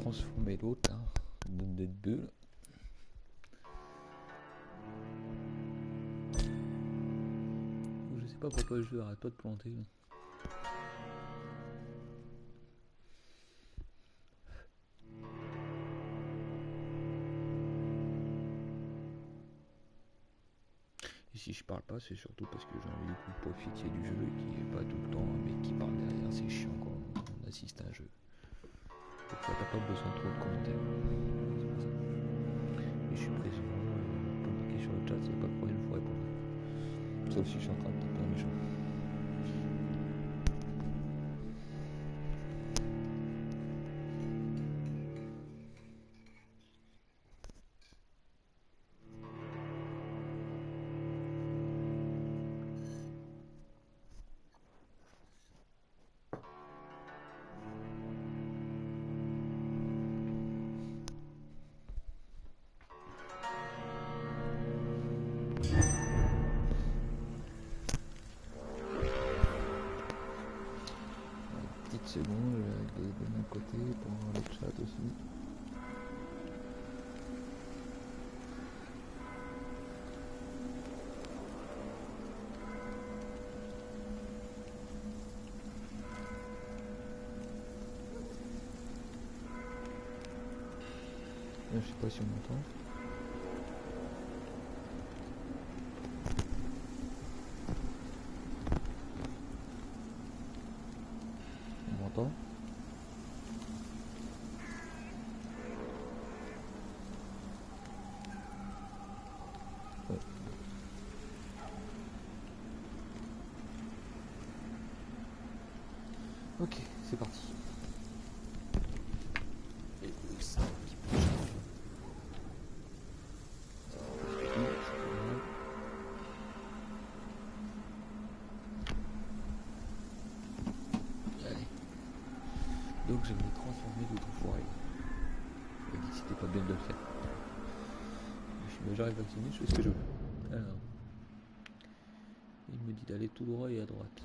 transformer l'autre là, donne des bulles. Je sais pas pourquoi le jeu arrête pas de planter là. Et si je parle pas, c'est surtout parce que j'ai envie de profiter du jeu qui est pas tout le temps, mais qui parle derrière, c'est chiant quand on assiste à un jeu. Des fois t'as pas besoin de trop de commentaires. Et je suis présent, pour cliquer sur le chat, c'est pas de problème, il faut répondre. Sauf si je suis en train de taper un méchant. Seconde, je vais de mon côté pour voir le chat aussi. Là, je sais pas si on m'entend. On m'entend ? Ouais. Ok, c'est parti. Donc je vais transformer l'autre fourré. Je me dis c'était pas bien de le faire. Je suis majeur et vacciné, je fais ce que je veux. Alors, il me dit d'aller tout droit et à droite.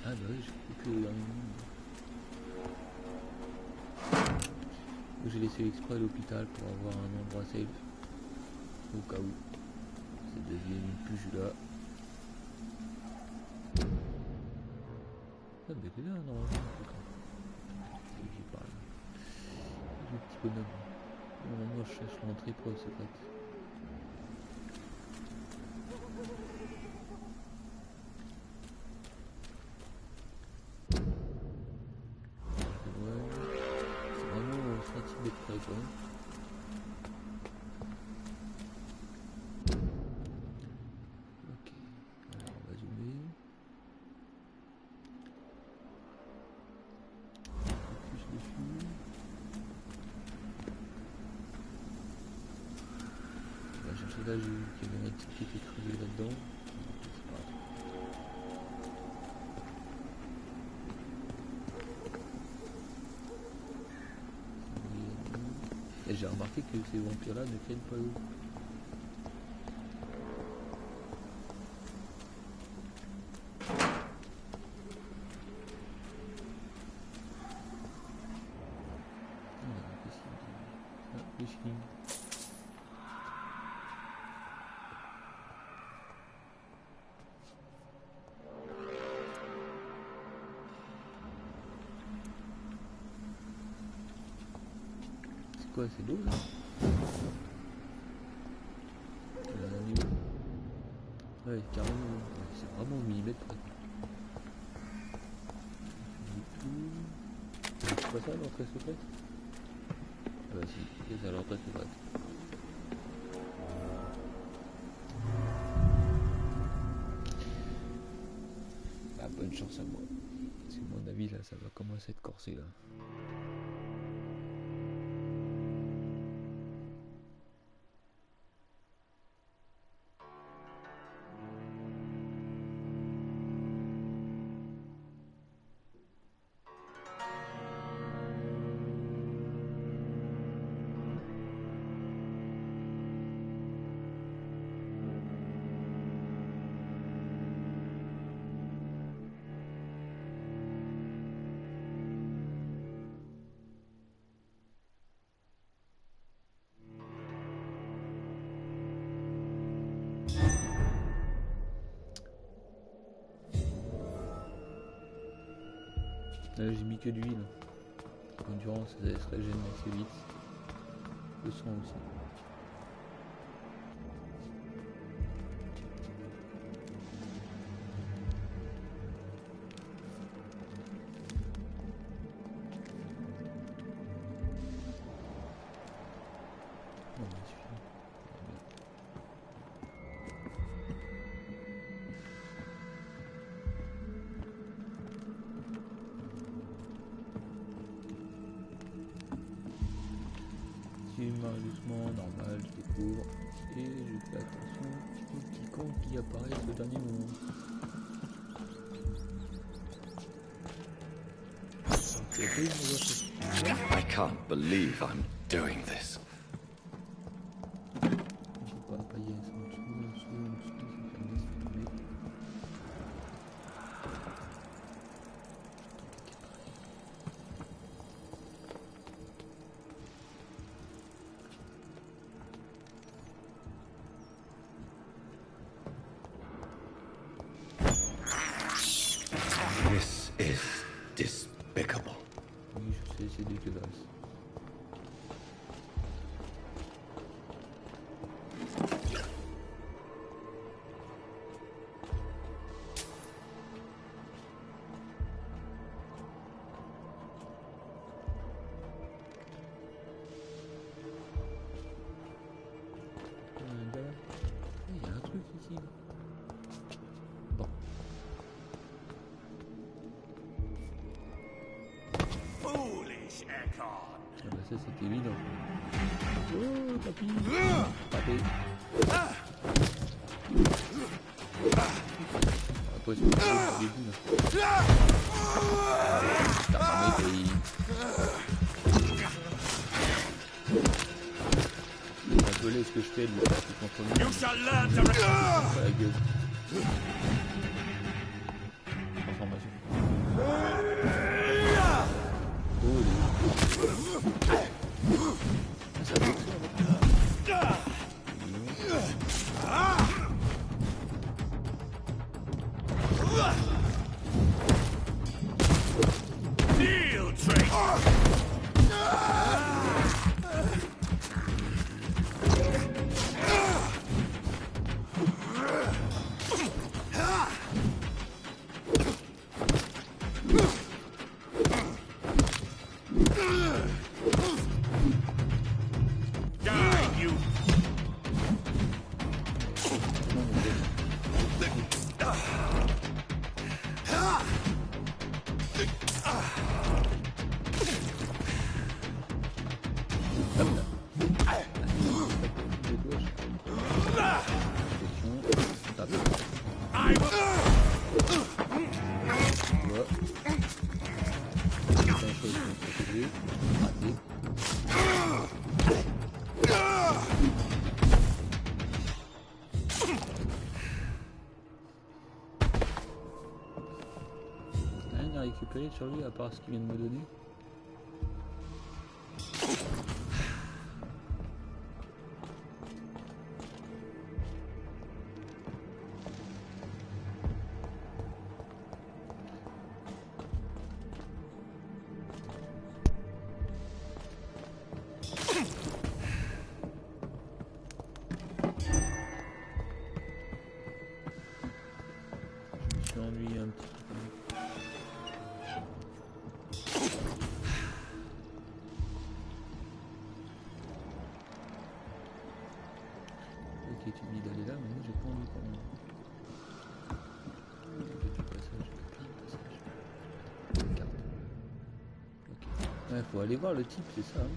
Ah bah oui, j'ai plus le dernier nom. J'ai laissé exprès l'hôpital pour avoir un endroit safe. Au cas où ça devienne une puge là. Ah mais il est là normalement. C'est qui parle. Le petit bonhomme. Normalement je cherche l'entrée pour le secret. C'est vraiment 1 cm près quoi. Ok, alors on va zoomer. Focus dessus. On va chercher là, j'ai vu qu'il y avait un type qui était crevé là-dedans. Et j'ai remarqué que ces vampires là ne tiennent pas l'eau. C'est quoi, c'est l'eau là? Ouais, carrément, c'est vraiment au millimètre près. C'est pas ça l'entrée secrète? Ah bah si, c'est l'entrée secrète. Bah bonne chance à moi. C'est mon avis là, ça va commencer à être corsé là. Là j'ai mis que de l'huile. L'endurance ça se régène assez vite. Le son aussi. Doucement, normal, je découvre et je fais attention au petit con qui apparaît au dernier moment. I can't believe I'm doing this. This is despicable. Oui, je sais, c'est dégueulasse. Il y a un truc ici. Bon. Ah bah ça c'était évident. Oh papy. Papy. Après c'est le début là. Un peu laid ce que je fais, lui, contre lui. La gueule. Transformation. Rien à récupérer sur lui à part ce qu'il vient de me donner. Je me suis ennuyé un petit peu. Ok, tu me dis d'aller là, mais moi j'ai pas envie quand même. J'ai du passage, plein de passages. Carte. Ok. Ouais, faut aller voir le type, c'est ça. Hein.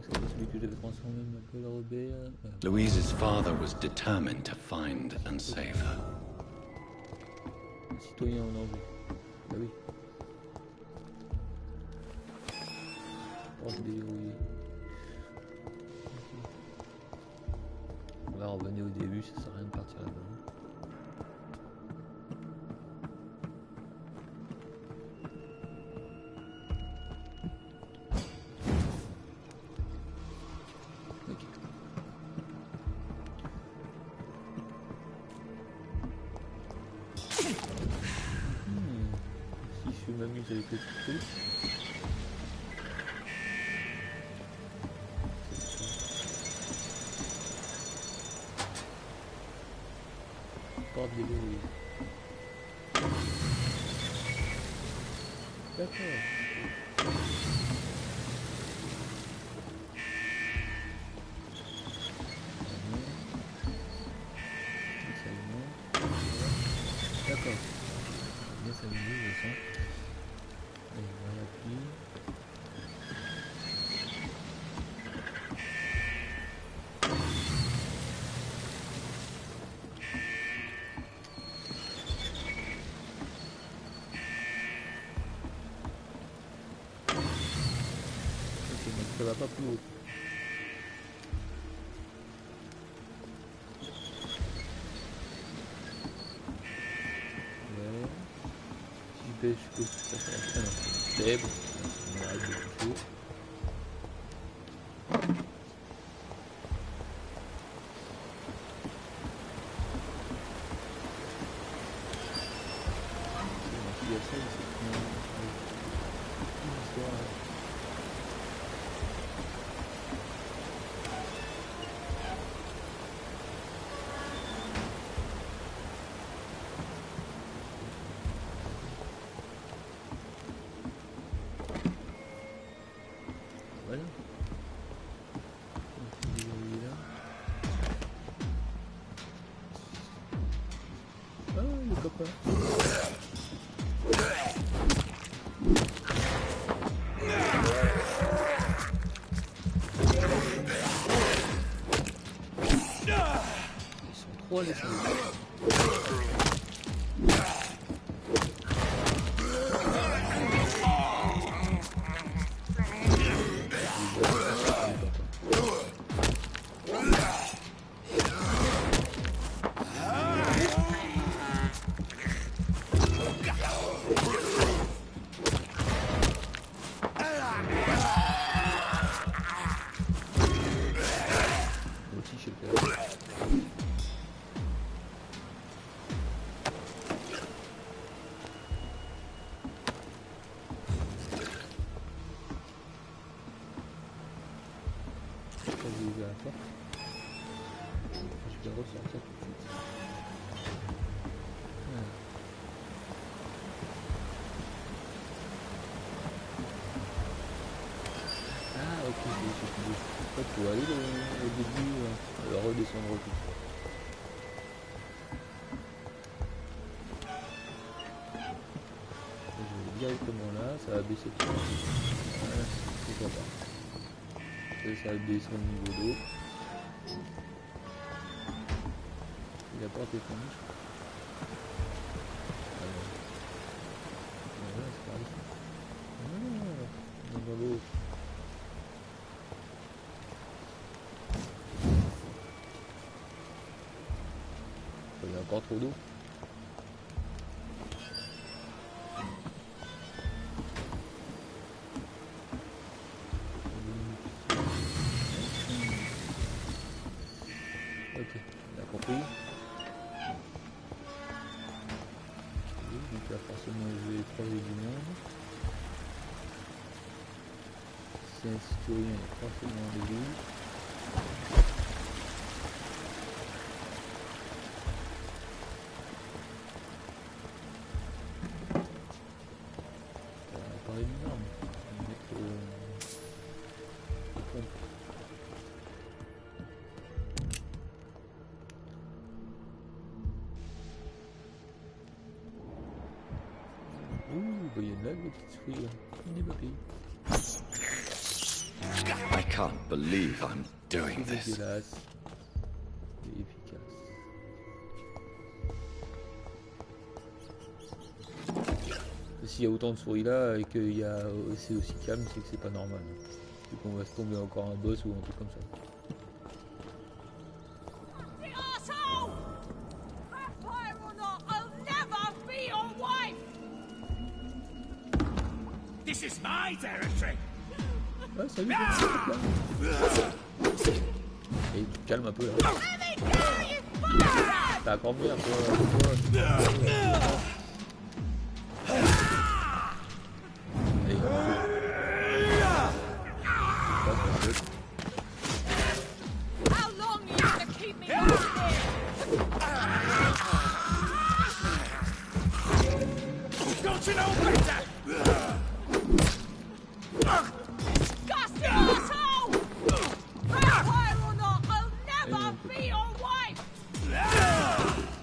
que c'était celui que j'avais transformé, m'appelle Robert. Louise's father was determined to find and save her. Un citoyen en danger. Bah oui. Porte déverrouillée. On va revenir au début, ça sert à rien de partir là-bas. Si je m'amuse avec le truc. Porte déverrouillée. D'accord. D'accord. Bien ça m'amuse, je sens. Allez, on appuie. Ok, donc ça va pas plus haut. Ouais. Si je pêche, je peux ça faire. Ah non, c'est bon. On arrête de toucher. Il y a ça, c'est une histoire. Voilà. Donc, il est là. Ah, le copain. Ils sont trois les salauds. Aussi chez le père. Ça, j'ai ouvert la porte. Je vais ressortir tout de suite. Voilà. Ah ok, c'est tout. En fait, faut aller au début, redescendre tout. Je vais directement là, ça va baisser tout. Voilà, c'est sympa. Ça va baisser au niveau d'eau. Et la porte est fermée. Alors, voilà, c'est pareil. Ah, dans l'eau. Il y a encore trop d'eau. Ok, on a compris. Donc là forcément je vais croiser du monde. C'est un citoyen, il y a forcément des villes. Parler d'une arme, mettre des pompes. Ouh, bah il y a une lague, la petite souris là. On est pas payé. I can't believe I'm doing this. Dégueulasse. Et efficace. S'il y a autant de souris là et que c'est aussi calme, c'est que c'est pas normal. C'est qu'on va se tomber encore un boss ou un truc comme ça. Ouais, salut, et tu te calmes un peu là. T'as encore bien, toi. Allez,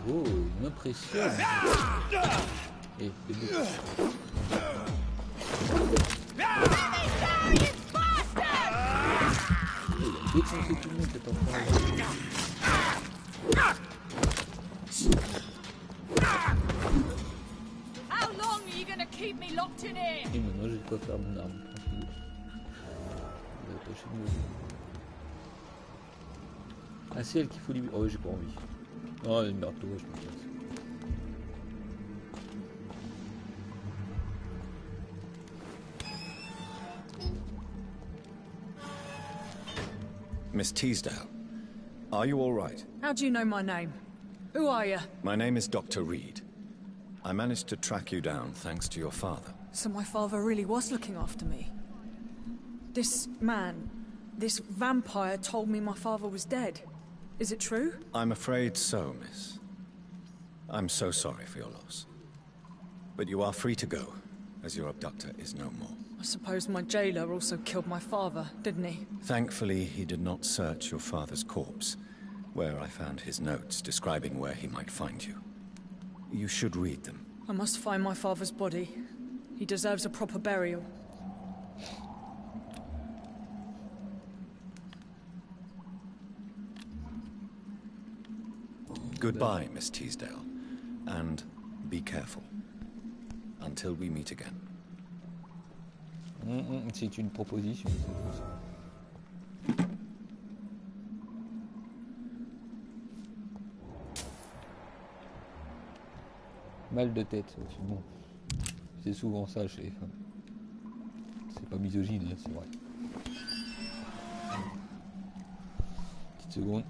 oh, il m'impressionne. Et c'est beau. Il a défoncé tout le monde cet enfant. Et maintenant j'ai de quoi faire mon arme. Tranquille. Il va attacher de nouveau. Ah, c'est elle qu'il faut libérer. Oh, j'ai pas envie. Oh, merde-toi, je me casse. Miss Teasdale, are you all right? How do you know my name? Who are you? My name is Dr. Reed. I managed to track you down thanks to your father. So my father really was looking after me. This man, this vampire told me my father was dead. Is it true? I'm afraid so, miss. I'm so sorry for your loss. But you are free to go, as your abductor is no more. I suppose my jailer also killed my father, didn't he? Thankfully, he did not search your father's corpse, where I found his notes describing where he might find you. You should read them. I must find my father's body. He deserves a proper burial. Goodbye, Miss Teasdale, and be careful. Until we meet again. C'est une proposition. Mal de tête, c'est bon. C'est souvent ça chez les femmes. C'est pas misogyne, hein, c'est vrai. Petite seconde.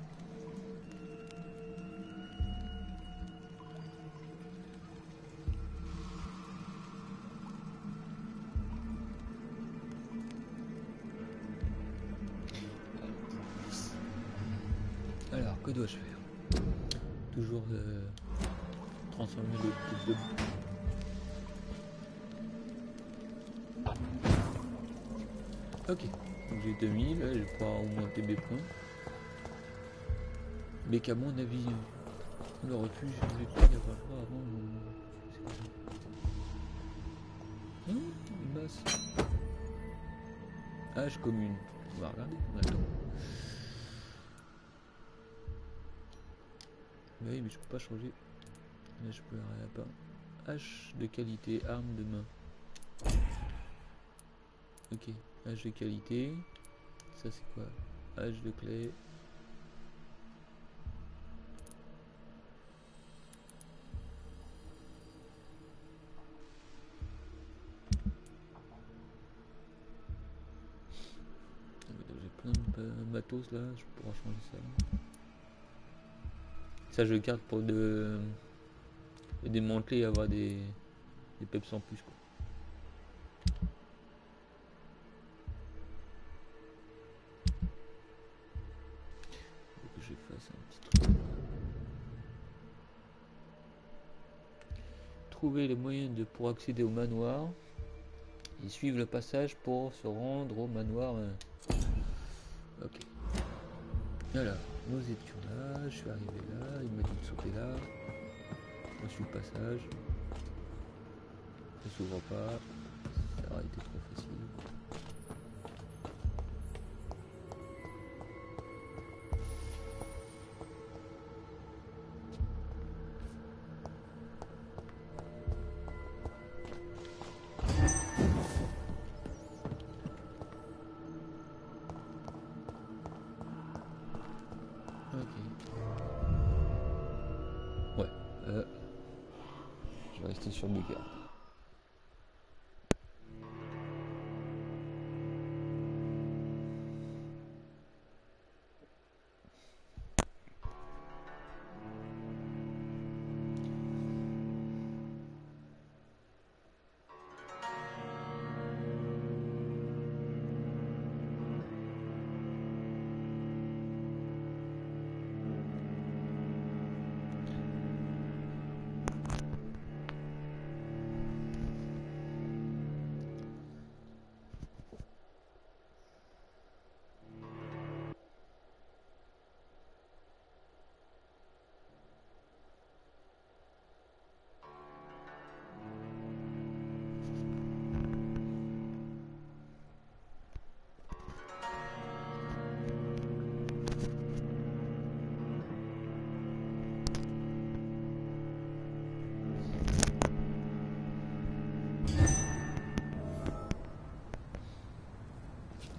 Alors, que dois-je faire? Toujours transformer le type de... Ok, donc j'ai 2000, là je vais pouvoir augmenter mes points. Mais qu'à mon avis, le refuge, je vais pas y avoir ça avant. Non, une masse. Âge commune. On va regarder, on attend. Oui, mais je peux pas changer. Là, je peux rien pas. H de qualité, arme de main. Ok, H de qualité. Ça c'est quoi? H de clé. J'ai plein de matos là, je pourrais changer ça. Ça je garde pour démanteler et avoir des peps en plus quoi. Faut que je fasse un petit truc. Trouver les moyens pour accéder au manoir et suivre le passage pour se rendre au manoir. Ok. Alors, nous étions là, je suis arrivé là, il m'a dit de sauter là. On suit le passage. Ça s'ouvre pas. Ça aurait été trop facile. Je vais rester sur mes cartes.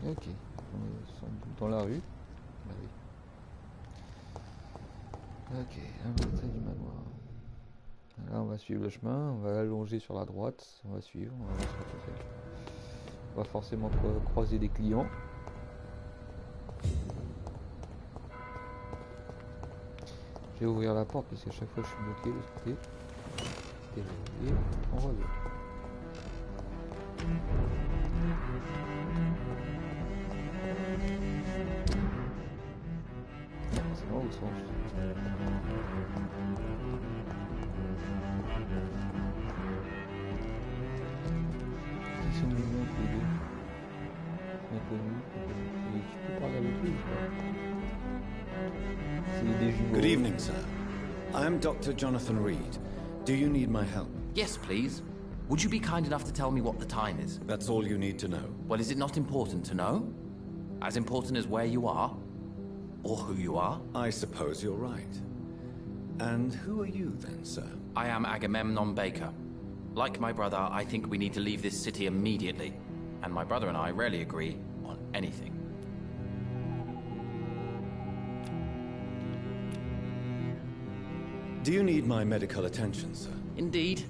Ok, on s'en bout dans la rue. Bah oui. Ok, l'entrée du manoir. Là on va suivre le chemin, on va allonger sur la droite, on va suivre, on va voir ce que ça fait. On va forcément croiser des clients. Je vais ouvrir la porte parce qu'à chaque fois je suis bloqué de ce côté. Et on va voir. C'est dans l'autre sens. Ils sont mignons tous les deux. Inconnus. Et tu peux parler avec lui ou pas? C'est des jumeaux. Good evening, sir. I am Dr. Jonathan Reed. Do you need my help? Yes, please. Would you be kind enough to tell me what the time is? That's all you need to know. Well, is it not important to know? As important as where you are? Or who you are? I suppose you're right. And who are you then, sir? I am Agamemnon Baker. Like my brother, I think we need to leave this city immediately. And my brother and I rarely agree on anything. Do you need my medical attention, sir? Indeed.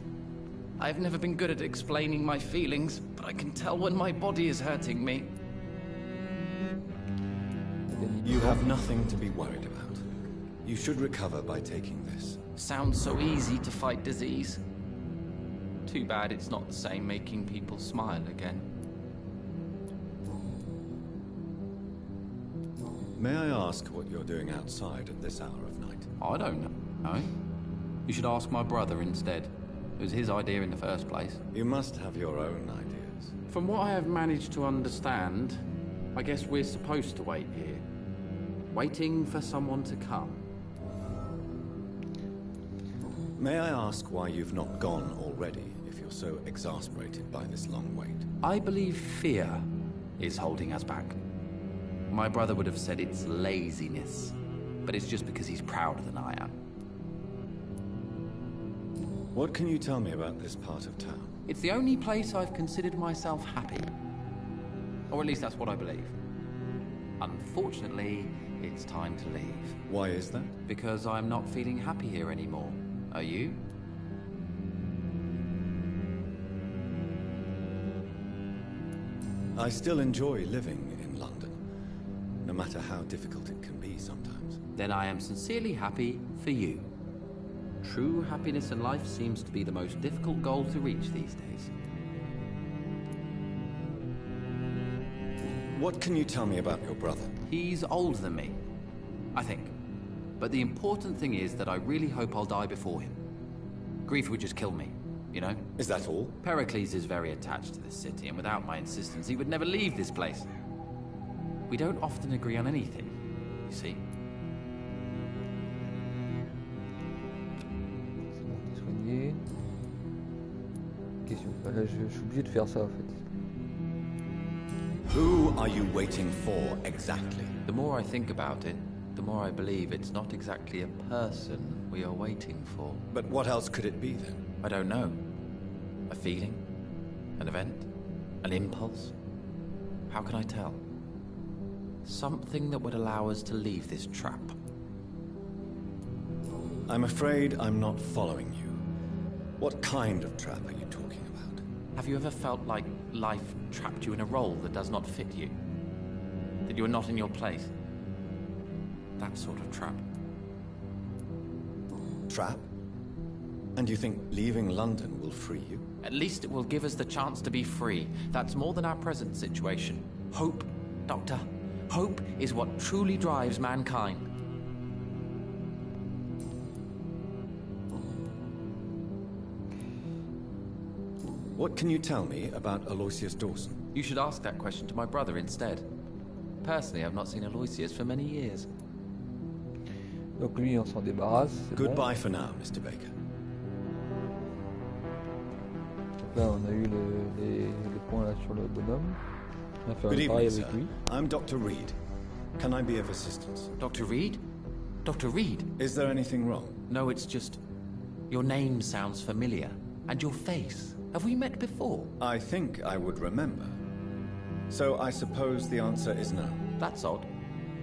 I've never been good at explaining my feelings, but I can tell when my body is hurting me. You have nothing to be worried about. You should recover by taking this. Sounds so easy to fight disease. Too bad it's not the same making people smile again. May I ask what you're doing outside at this hour of night? I don't know. You should ask my brother instead. It was his idea in the first place. You must have your own ideas. From what I have managed to understand, I guess we're supposed to wait here. Waiting for someone to come. May I ask why you've not gone already, if you're so exasperated by this long wait? I believe fear is holding us back. My brother would have said it's laziness, but it's just because he's prouder than I am. What can you tell me about this part of town? It's the only place I've considered myself happy. Or at least that's what I believe. Unfortunately, it's time to leave. Why is that? Because I'm not feeling happy here anymore. Are you? I still enjoy living in London, no matter how difficult it can be sometimes. Then I am sincerely happy for you. True happiness in life seems to be the most difficult goal to reach these days. What can you tell me about your brother? He's older than me, I think. But the important thing is that I really hope I'll die before him. Grief would just kill me, you know? Is that all? Pericles is very attached to this city, and without my insistence, he would never leave this place. We don't often agree on anything, you see. Question. Là, je suis obligé de faire ça en fait. Who are you waiting for exactly? The more I think about it, the more I believe it's not exactly a person we are waiting for. But what else could it be then? I don't know. A feeling? An event? An impulse? How can I tell? Something that would allow us to leave this trap. I'm afraid I'm not following you. What kind of trap are you talking about? Have you ever felt like life trapped you in a role that does not fit you? That you are not in your place? That sort of trap. Trap? And you think leaving London will free you? At least it will give us the chance to be free. That's more than our present situation. Hope, Doctor. Hope is what truly drives mankind. What can you tell me about Aloysius Dawson? You should ask that question to my brother instead. Personally, I've not seen Aloysius for many years. Donc lui, on s'en débarrasse. Goodbye for now, Mr. Baker. Là, on a eu les points là sur le bonhomme. On va faire Good un travail evening, avec sir. lui. I'm Dr. Reed. Can I be of assistance? Dr. Reed? Dr. Reed? Is there anything wrong? No, it's just... Your name sounds familiar. And your face. Have we met before? I think I would remember. So I suppose the answer is no. That's odd.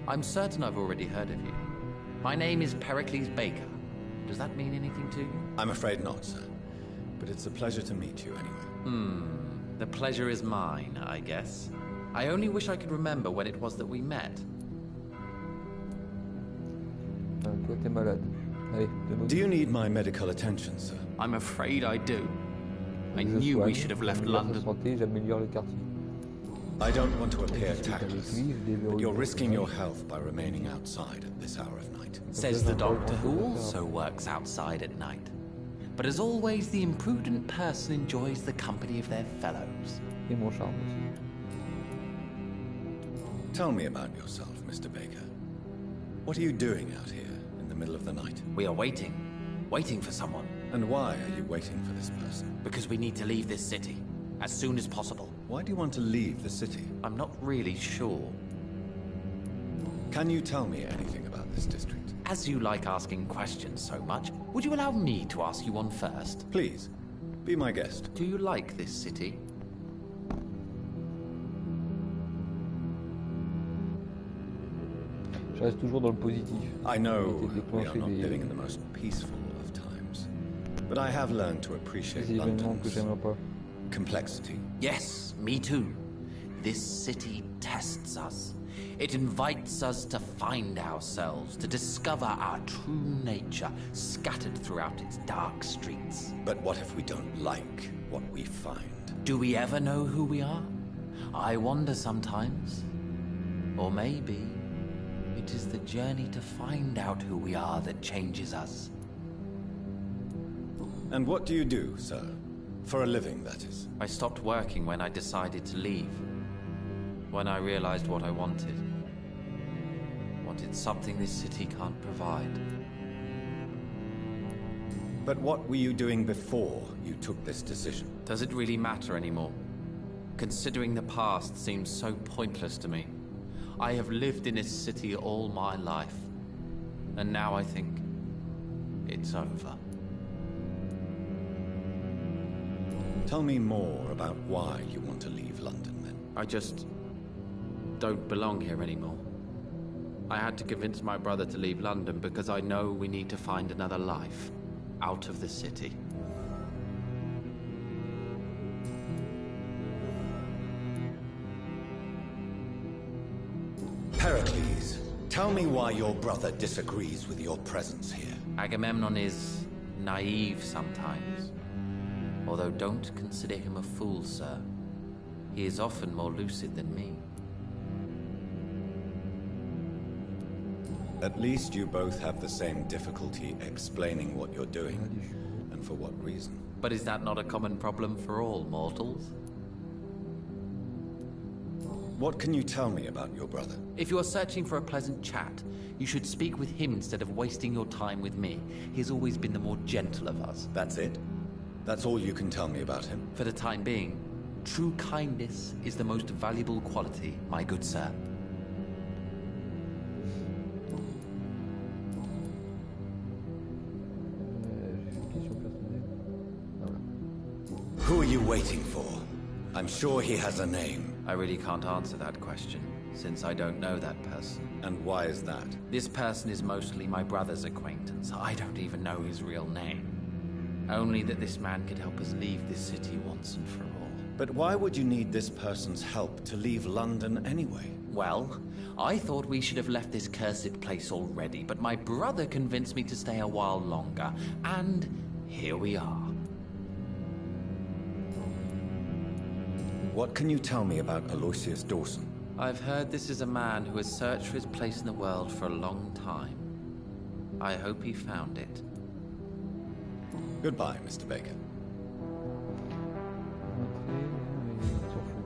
I'm certain I've already heard of you. My name is Pericles Baker. Does that mean anything to you? I'm afraid not, sir. But it's a pleasure to meet you anyway. The pleasure is mine, I guess. I only wish I could remember when it was that we met. Toi, t'es malade. Allez, Do you need my medical attention, sir? I'm afraid I do. I Je knew we soigne, should have left j'améliore sa London. santé, j'améliore le quartier. I don't want to appear Je discute avec tactless, lui, je déverrouille but you're le risking your personnage. health by remaining outside at this hour of night. Says the doctor who also works outside at night. But as always, the imprudent person enjoys the company of their fellows. Et mon charme aussi. Tell me about yourself, Mr. Baker. What are you doing out here in the middle of the night? We are waiting. Waiting for someone. And why are you waiting for this person? Because we need to leave this city. As soon as possible. Why do you want to leave the city? I'm not really sure. Can you tell me anything about this district? As you like asking questions so much, would you allow me to ask you one first? Please, be my guest. Do you like this city? Je reste toujours dans le positif. I know J'ai été we are déclenché not des, living in the most peaceful of times, but I have learned to appreciate des événements que London's j'aimerais pas. complexity. Yes, me too. This city tests us. It invites us to find ourselves, to discover our true nature scattered throughout its dark streets. But what if we don't like what we find? Do we ever know who we are? I wonder sometimes. Or maybe it is the journey to find out who we are that changes us. And what do you do, sir? For a living, that is. I stopped working when I decided to leave. When I realized what I wanted. Wanted something this city can't provide. But what were you doing before you took this decision? Does it really matter anymore? Considering the past seems so pointless to me. I have lived in this city all my life. And now I think it's over. Tell me more about why you want to leave London, then. I just don't belong here anymore. I had to convince my brother to leave London because I know we need to find another life out of the city. Pericles, tell me why your brother disagrees with your presence here. Agamemnon is naive sometimes. Although don't consider him a fool, sir. He is often more lucid than me. At least you both have the same difficulty explaining what you're doing, and for what reason. But is that not a common problem for all mortals? What can you tell me about your brother? If you are searching for a pleasant chat, you should speak with him instead of wasting your time with me. He has always been the more gentle of us. That's it? That's all you can tell me about him? For the time being, true kindness is the most valuable quality, my good sir. Who are you waiting for? I'm sure he has a name. I really can't answer that question. since I don't know that person. And why is that? This person is mostly my brother's acquaintance. I don't even know his real name. Only that this man could help us leave this city once and for all. But why would you need this person's help to leave London anyway? Well, I thought we should have left this cursed place already, but my brother convinced me to stay a while longer, and here we are. What can you tell me about Aloysius Dawson? I've heard this is a man who has searched for his place in the world for a long time. I hope he found it. Goodbye, Mr. Baker. On s'en fout.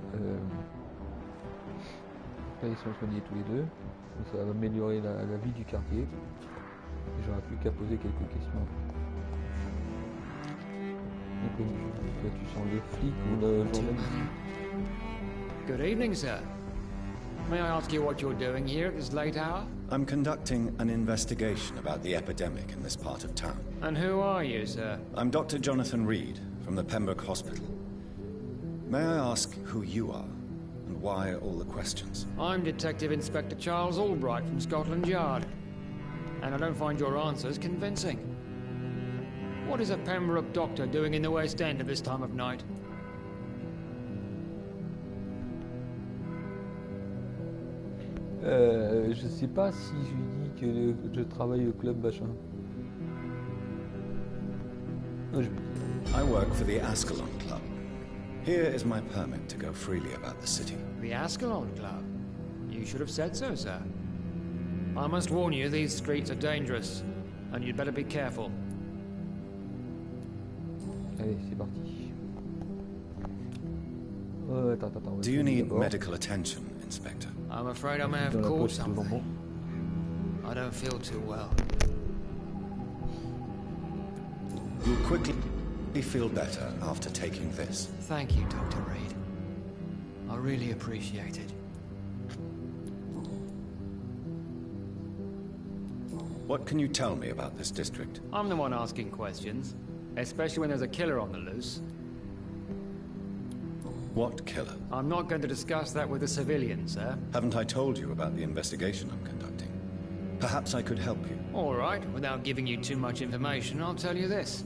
Là, ils sont soignés tous les deux. Donc ça va améliorer la vie du quartier. Et j'aurai plus qu'à poser quelques questions. Donc, toi, tu sens le flic ou le journaliste? Good evening, sir. May I ask you what you're doing here at this late hour? I'm conducting an investigation about the epidemic in this part of town. And who are you, sir? I'm Dr. Jonathan Reed from the Pembroke Hospital. May I ask who you are and why all the questions? I'm Detective Inspector Charles Albright from Scotland Yard. And I don't find your answers convincing. What is a Pembroke doctor doing in the West End at this time of night? Je sais pas si je lui dis que je travaille au club machin. Non, I work for the Ascalon Club. Here is my permit to go freely about the city. The Ascalon Club? You should have said so, sir. I must warn you, these streets are dangerous, and you'd better be careful. Allez, c'est parti. Attends. Do you need medical attention, Inspector? I'm afraid I may have caught something. I don't feel too well. You'll quickly feel better after taking this. Thank you, Dr. Reed. I really appreciate it. What can you tell me about this district? I'm the one asking questions, especially when there's a killer on the loose. What killer? I'm not going to discuss that with the civilians, sir. Haven't I told you about the investigation I'm conducting? Perhaps I could help you. All right, without giving you too much information, I'll tell you this.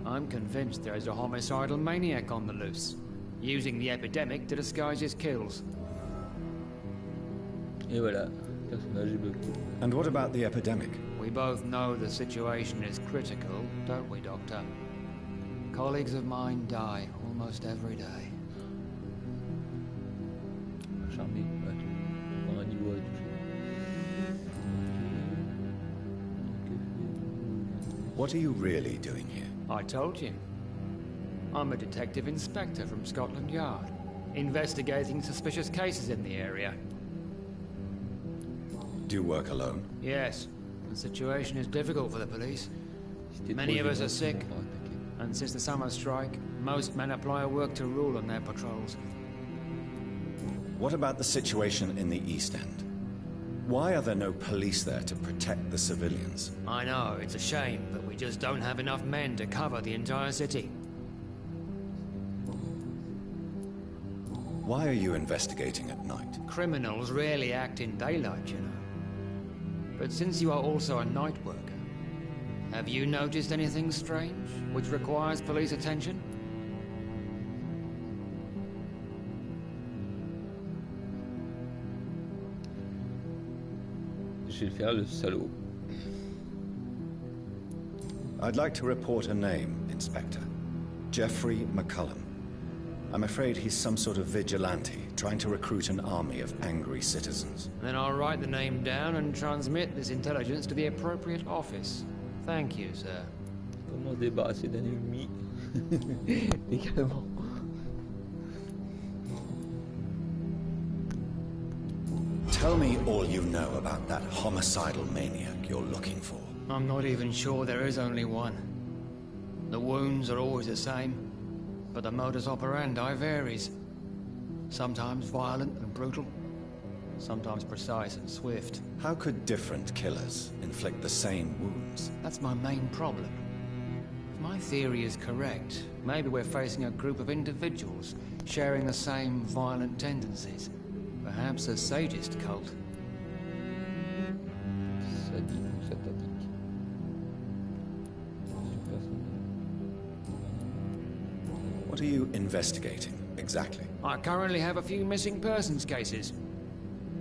I'm convinced there is a homicidal maniac on the loose, using the epidemic to disguise his kills. Et voilà, personnage est bloqué. And what about the epidemic? We both know the situation is critical, don't we, Doctor? Colleagues of mine die almost every day. Charmé, dans un niveau à toucher. What are you really doing here? I told you. I'm a detective inspector from Scotland Yard, investigating suspicious cases in the area. Do you work alone? Yes, the situation is difficult for the police. Many of us are sick, and since the summer strike, most men apply a work to rule on their patrols. What about the situation in the East End? Why are there no police there to protect the civilians? I know, it's a shame, but we just don't have enough men to cover the entire city. Why are you investigating at night? Criminals rarely act in daylight, you know. But since you are also a night worker, have you noticed anything strange which requires police attention? Je vais faire le salaud. I'd like to report a name, Inspector. Jeffrey McCullum. I'm afraid he's some sort of vigilante, trying to recruit an army of angry citizens. Then I'll write the name down and transmit this intelligence to the appropriate office. Thank you, sir. Comment se débarrasser d'un ennemi également. Tell me all you know about that homicidal maniac you're looking for. I'm not even sure there is only one. The wounds are always the same, but the modus operandi varies. Sometimes violent and brutal, sometimes precise and swift. How could different killers inflict the same wounds? That's my main problem. If my theory is correct, maybe we're facing a group of individuals sharing the same violent tendencies. Perhaps a sadist cult. Sadique ou satanique. What are you investigating, exactly? I currently have a few missing persons cases.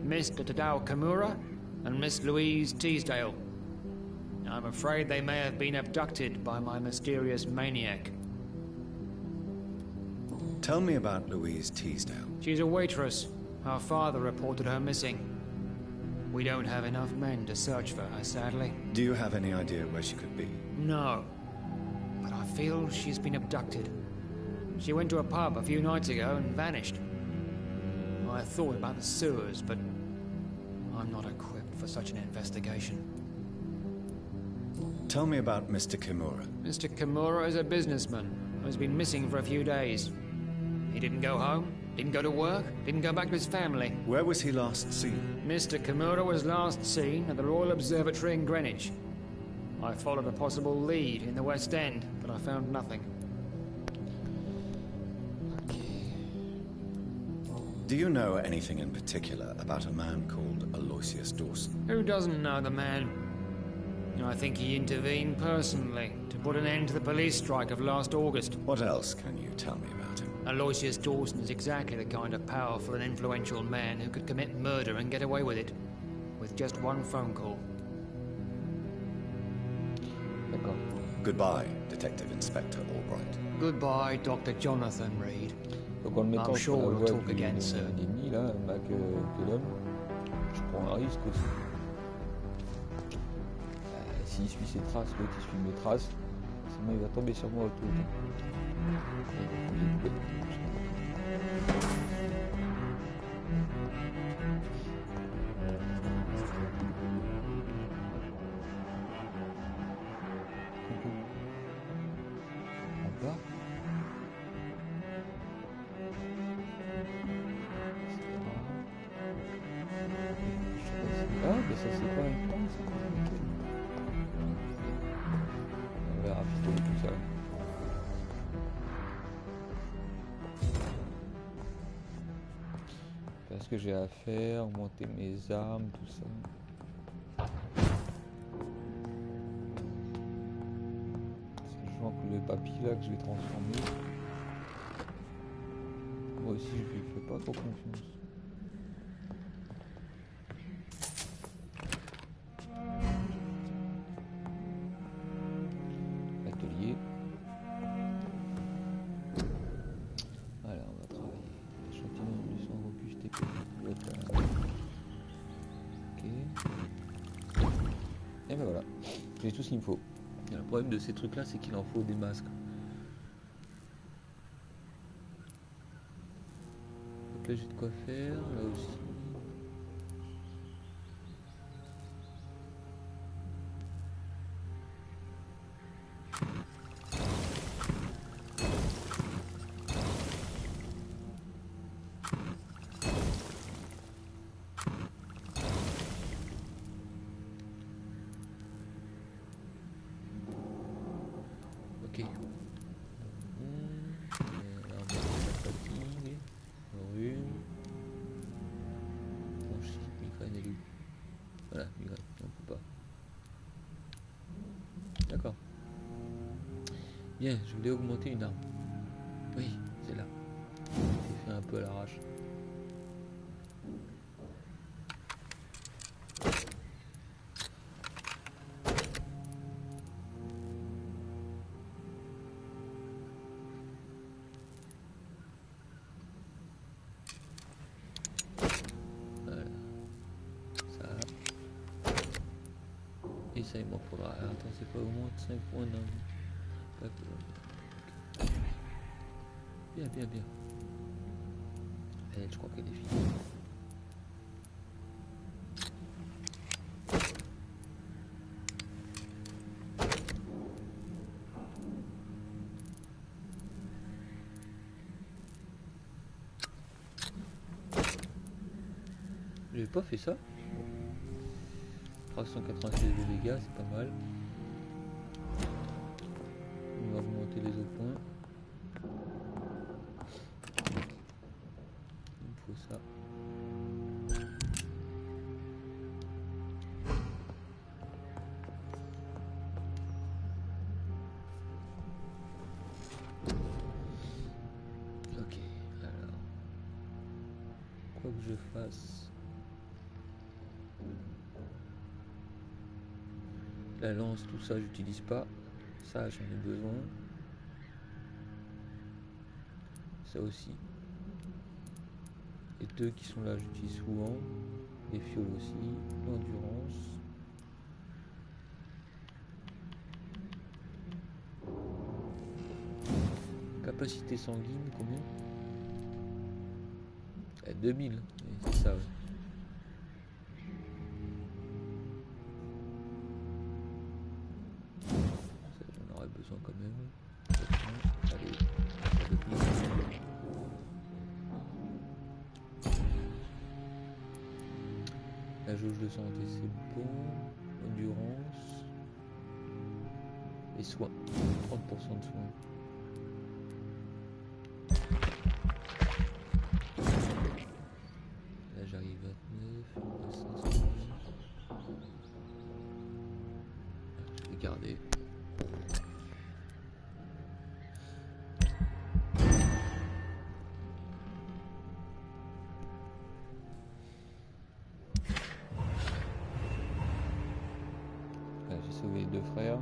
Mr. Tadao Kimura and Miss Louise Teasdale. I'm afraid they may have been abducted by my mysterious maniac. Tell me about Louise Teasdale. She's a waitress. Her father reported her missing. We don't have enough men to search for her, sadly. Do you have any idea where she could be? No. But I feel she's been abducted. She went to a pub a few nights ago and vanished. I thought about the sewers, but I'm not equipped for such an investigation. Tell me about Mr. Kimura. Mr. Kimura is a businessman who has been missing for a few days. He didn't go home, didn't go to work, didn't go back to his family. Where was he last seen? Mr. Kimura was last seen at the Royal Observatory in Greenwich. I followed a possible lead in the West End, but I found nothing. Do you know anything in particular about a man called Aloysius Dawson? Who doesn't know the man? I think he intervened personally to put an end to the police strike of last August. What else can you tell me about him? Aloysius Dawson is exactly the kind of powerful and influential man who could commit murder and get away with it, with just one phone call. D'accord. Goodbye, Detective Inspector Albright. Goodbye, Dr. Jonathan Reed. Donc en le mettant I'm sur sure la we'll voie talk du again soon. ennemi là, que l'homme, je prends un risque aussi. S'il suit ses traces, l'autre il suit mes traces, sinon il va tomber sur moi tout le temps. En bas. Ah, mais ça c'est pas un plan, c'est quoi quel? On va rafistoler tout ça. Faire ce que j'ai à faire, monter mes armes, tout ça. Sachant que le papy là que je vais transformer, moi aussi je lui fais pas trop confiance. Atelier. Voilà, on va travailler. Échantillon de son robuste et ok. Et ben voilà, j'ai tout ce qu'il me faut. Et le problème de ces trucs là, c'est qu'il en faut des masques. Donc là j'ai de quoi faire, là aussi. Ok. Alors, la fatigue, le rhume. Bronchite, migraine et loup. Voilà, migraine, on peut pas. D'accord. Bien, je voulais augmenter une arme. Oui, c'est là. J'ai fait un peu à l'arrache. Et ça il m'en faudra. Attends, c'est pas au moins 5 points d'un. Bien, bien, bien. Elle, je crois qu'elle est finie. J'ai pas fait ça. 396 de dégâts, c'est pas mal. On va augmenter les autres points. Il me faut ça. je fasse la lance, tout ça j'utilise pas, ça j'en ai besoin, ça aussi, les deux qui sont là j'utilise souvent, les fioles aussi, l'endurance, capacité sanguine combien? 2000, c'est ça, ouais. Ça, j'en aurais besoin quand même. Allez, la jauge de santé c'est bon. Endurance. Et soins. 30% de soins. J'arrive à 29, à 500. Je vais garder. J'ai sauvé les deux frères.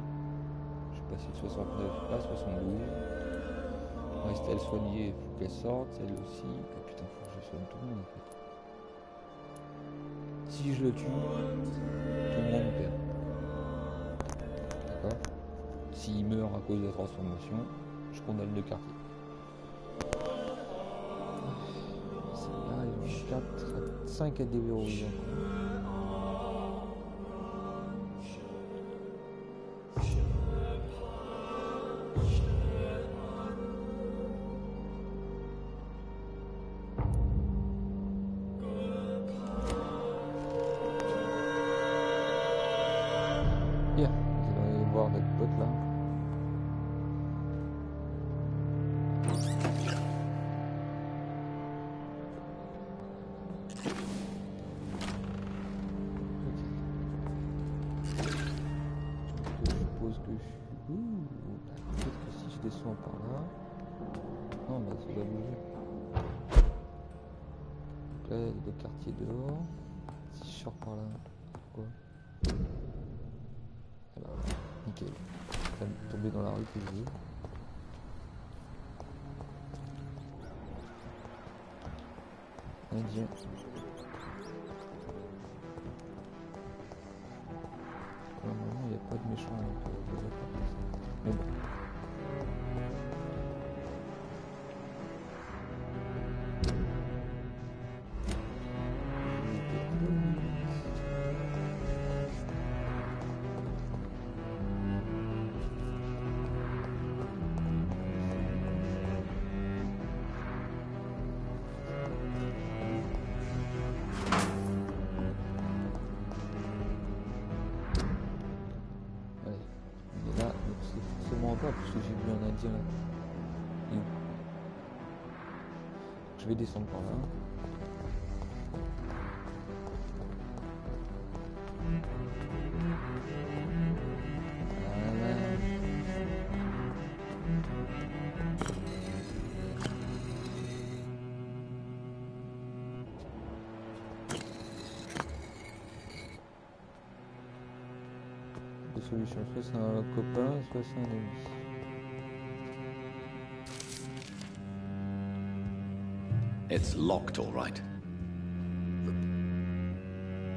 Je suis passé de 69 à 72. Il reste elle soignée, il faut qu'elle sorte, celle aussi. Oh, putain, faut que je soigne tout le monde en fait. Si je le tue, tout le monde perd. D'accord? S'il meurt à cause de la transformation, je condamne le quartier. Là, il y a 5 à déverrouiller encore. Bien, vous allez voir notre pote là. Je suppose que je suis... peut-être que si je descends par là... Non, bah ça va bouger. Donc là, le quartier dehors. Si je sors par là, pourquoi? Alors, nickel. Ça va tomber dans la rue que je veux. Indien. Pour le moment, il n'y a pas de méchant. Mais bon. Parce que j'ai vu un indien là. Je vais descendre par là. Voilà. Deux solutions, soit c'est un copain, soit c'est un ami. It's locked, all right.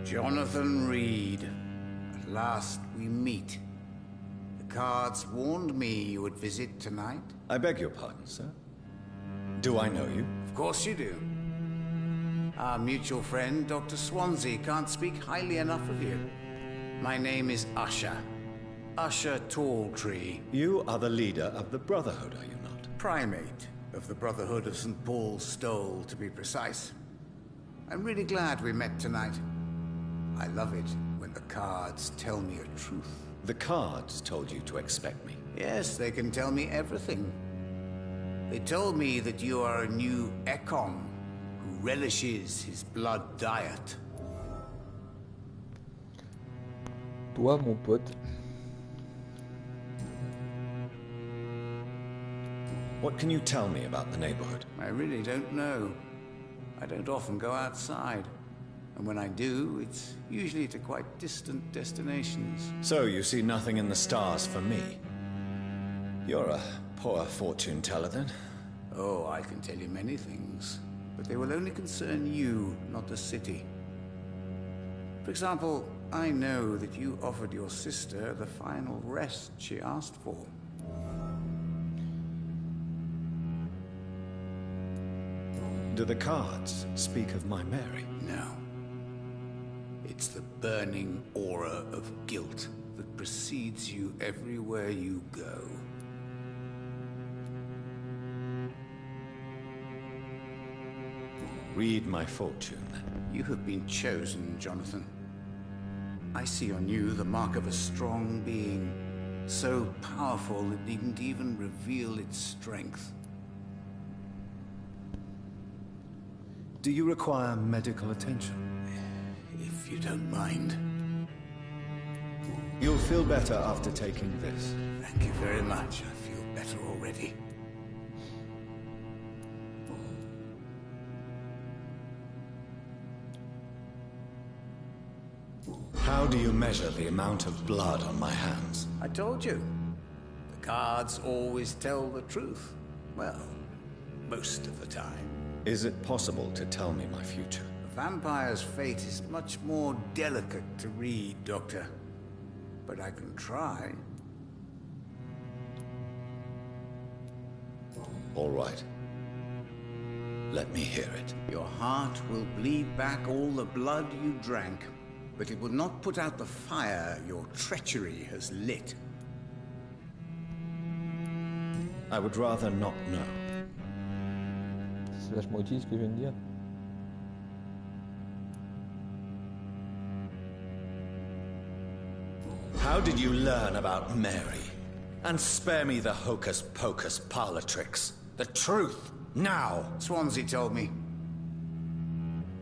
Jonathan Reed. At last we meet. The cards warned me you would visit tonight. I beg your pardon, sir. Do I know you? Of course you do. Our mutual friend, Dr. Swansea, can't speak highly enough of you. My name is Usher. Usher Talltree. You are the leader of the Brotherhood, are you not? Primate of the Brotherhood of St. Paul's Stole, to be precise. I'm really glad we met tonight. I love it when the cards tell me a truth. The cards told you to expect me. Yes, they can tell me everything. They told me that you are a new Ekon who relishes his blood diet. Toi, mon pote. What can you tell me about the neighborhood? I really don't know. I don't often go outside. And when I do, it's usually to quite distant destinations. So you see nothing in the stars for me? You're a poor fortune teller, then? Oh, I can tell you many things, but they will only concern you, not the city. For example, I know that you offered your sister the final rest she asked for. Do the cards speak of my Mary? No. It's the burning aura of guilt that precedes you everywhere you go. Read my fortune, then. You have been chosen, Jonathan. I see on you the mark of a strong being, so powerful it needn't even reveal its strength. Do you require medical attention? If you don't mind. You'll feel better after taking this. Thank you very much. I feel better already. How do you measure the amount of blood on my hands? I told you. The cards always tell the truth. Well, most of the time. Is it possible to tell me my future? A vampire's fate is much more delicate to read, Doctor. But I can try. All right. Let me hear it. Your heart will bleed back all the blood you drank, but it will not put out the fire your treachery has lit. I would rather not know. C'est vachement utile ce que je viens de dire. How did you learn about Mary? And spare me the hocus-pocus parlor tricks. The truth, now! Swansea told me.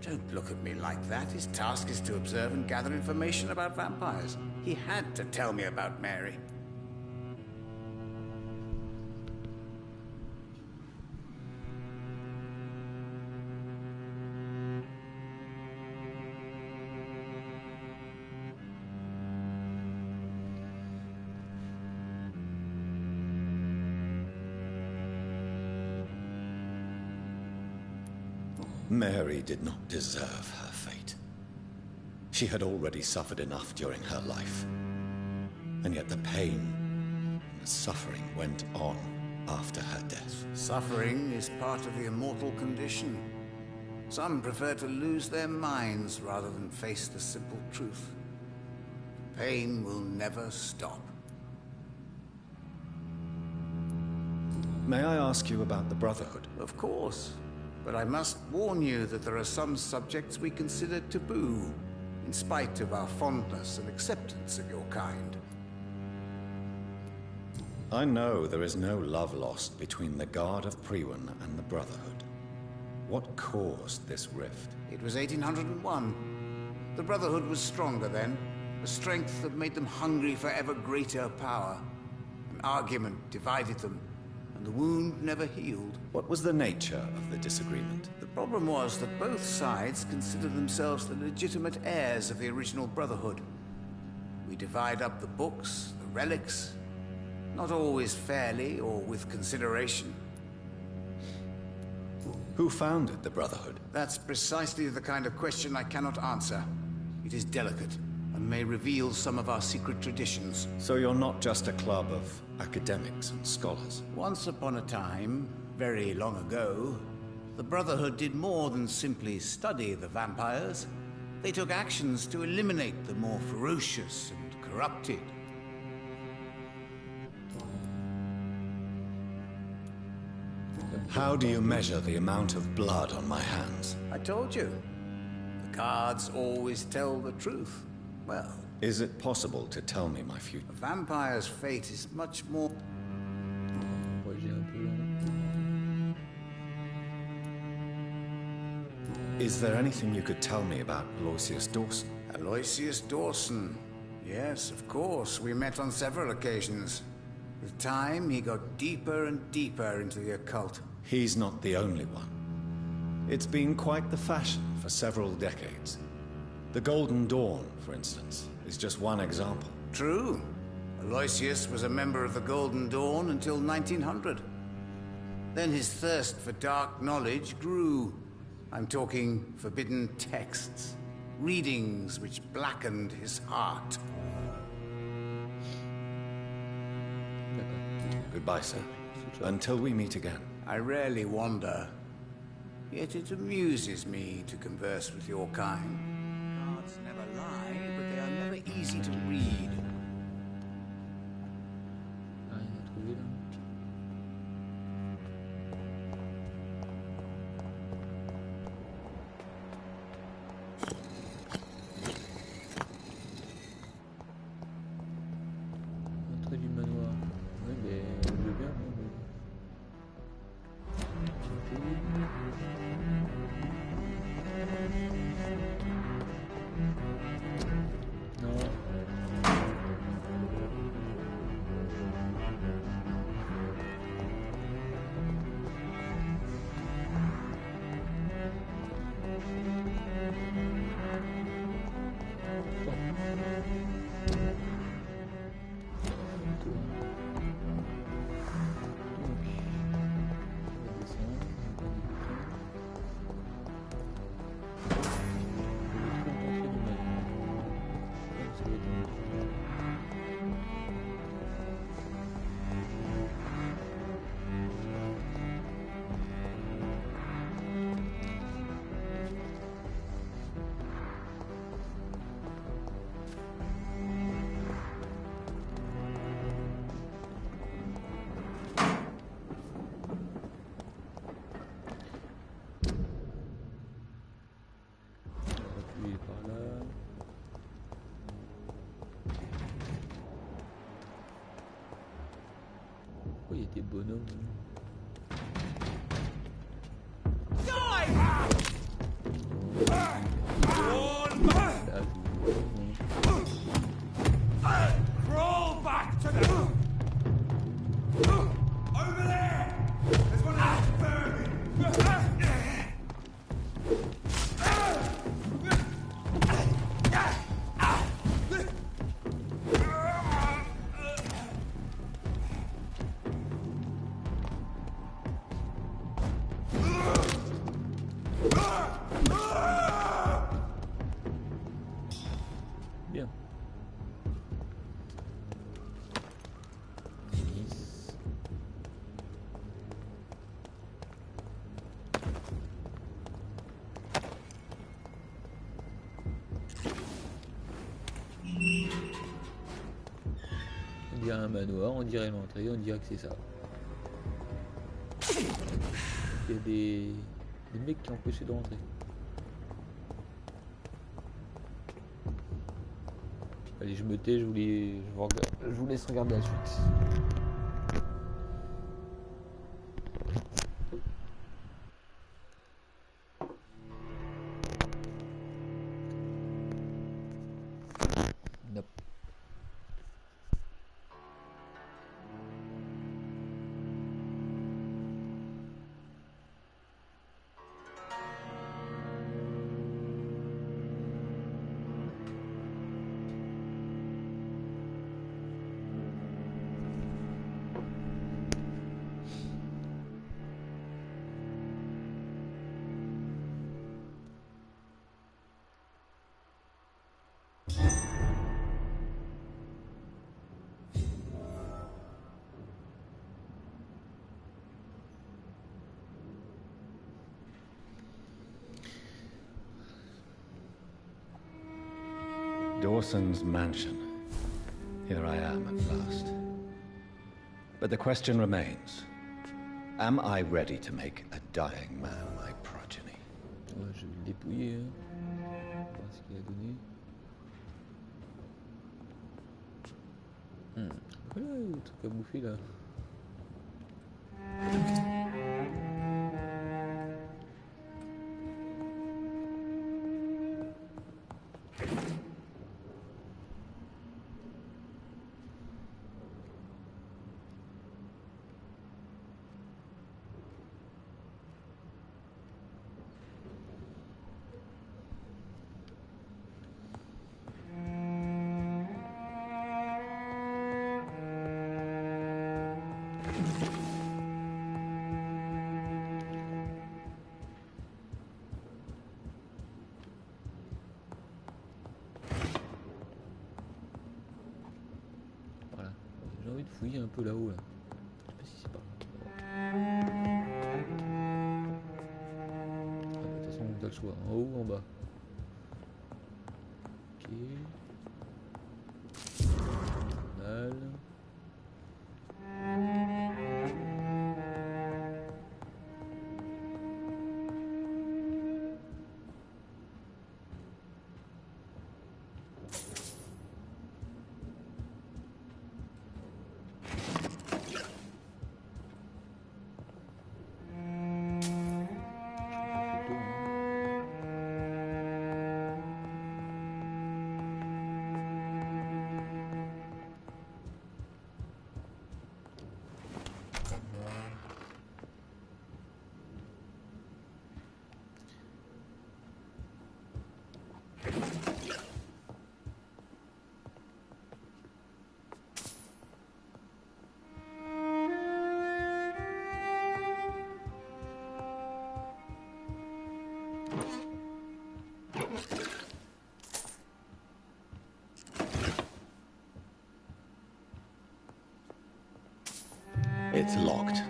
Don't look at me like that. His task is to observe and gather information about vampires. He had to tell me about Mary. Mary did not deserve her fate. She had already suffered enough during her life. And yet the pain and the suffering went on after her death. Suffering is part of the immortal condition. Some prefer to lose their minds rather than face the simple truth. Pain will never stop. May I ask you about the Brotherhood? Of course. But I must warn you that there are some subjects we consider taboo, in spite of our fondness and acceptance of your kind. I know there is no love lost between the Guard of Priwen and the Brotherhood. What caused this rift? It was 1801. The Brotherhood was stronger then, a strength that made them hungry for ever greater power. An argument divided them, and the wound never healed. What was the nature of the disagreement? The problem was that both sides considered themselves the legitimate heirs of the original Brotherhood. We divide up the books, the relics, not always fairly or with consideration. Who founded the Brotherhood? That's precisely the kind of question I cannot answer. It is delicate, and may reveal some of our secret traditions. So you're not just a club of academics and scholars? Once upon a time, very long ago, the Brotherhood did more than simply study the vampires. They took actions to eliminate the more ferocious and corrupted. How do you measure the amount of blood on my hands? I told you. The cards always tell the truth. Well, is it possible to tell me my future? A vampire's fate is much more... Is there anything you could tell me about Aloysius Dawson? Aloysius Dawson? Yes, of course. We met on several occasions. With time, he got deeper and deeper into the occult. He's not the only one. It's been quite the fashion for several decades. The Golden Dawn, for instance, is just one example. True. Aloysius was a member of the Golden Dawn until 1900. Then his thirst for dark knowledge grew. I'm talking forbidden texts, readings which blackened his heart. Goodbye, sir. Until we meet again. I rarely wander, yet it amuses me to converse with your kind. Cards never lie, but they are never easy to read. Rien à trouver là. Entrée du manoir. Ouais, mais je veux bien. Pourquoi il y a des bonhommes? Crawl back to them! Over there! There's one of those vermin! Bien. On dirait un manoir, on dirait l'entrée, on dirait que c'est ça. Il y a des mecs qui ont empêché de rentrer. Allez, je me tais, je vous laisse regarder la suite. Nope. Dawson's mansion. Here I am at last. But the question remains, am I ready to make a dying man my progeny? Ouais, je vais le dépouiller. Voir ce qu'il a donné. Voilà le truc à bouffer là. peu là-haut là. Je sais pas si c'est pas. De toute façon, on a le choix. En haut ou en bas. Ok. Mal. It's locked.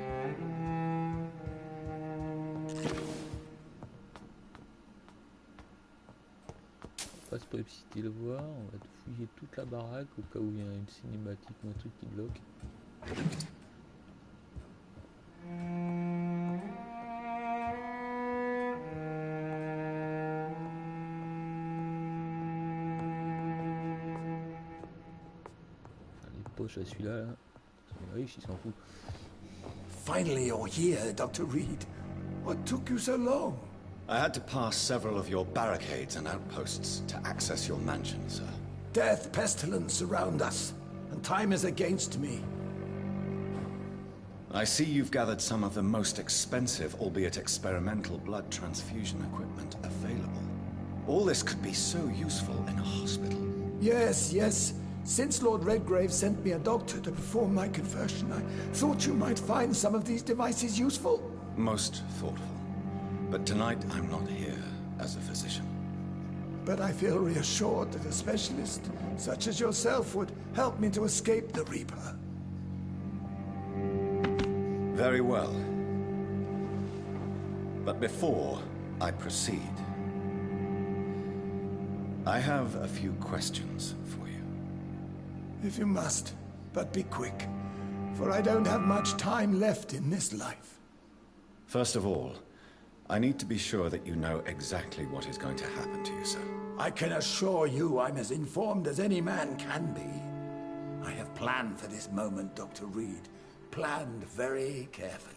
On passe pour essayer de le voir, on va fouiller toute la baraque au cas où il y a une cinématique ou un truc qui bloque. Faire les poches à celui-là, là. Il est riche, il s'en fout. Finally, you're here, Dr. Reed. What took you so long? I had to pass several of your barricades and outposts to access your mansion, sir. Death, pestilence surround us, and time is against me. I see you've gathered some of the most expensive, albeit experimental, blood transfusion equipment available. All this could be so useful in a hospital. Yes, yes. Since Lord Redgrave sent me a doctor to perform my conversion, I thought you might find some of these devices useful. Most thoughtful. But tonight I'm not here as a physician. But I feel reassured that a specialist such as yourself would help me to escape the Reaper. Very well. But before I proceed, I have a few questions for you. If you must, but be quick, for I don't have much time left in this life. First of all, I need to be sure that you know exactly what is going to happen to you, sir. I can assure you I'm as informed as any man can be. I have planned for this moment, Dr. Reed. Planned very carefully.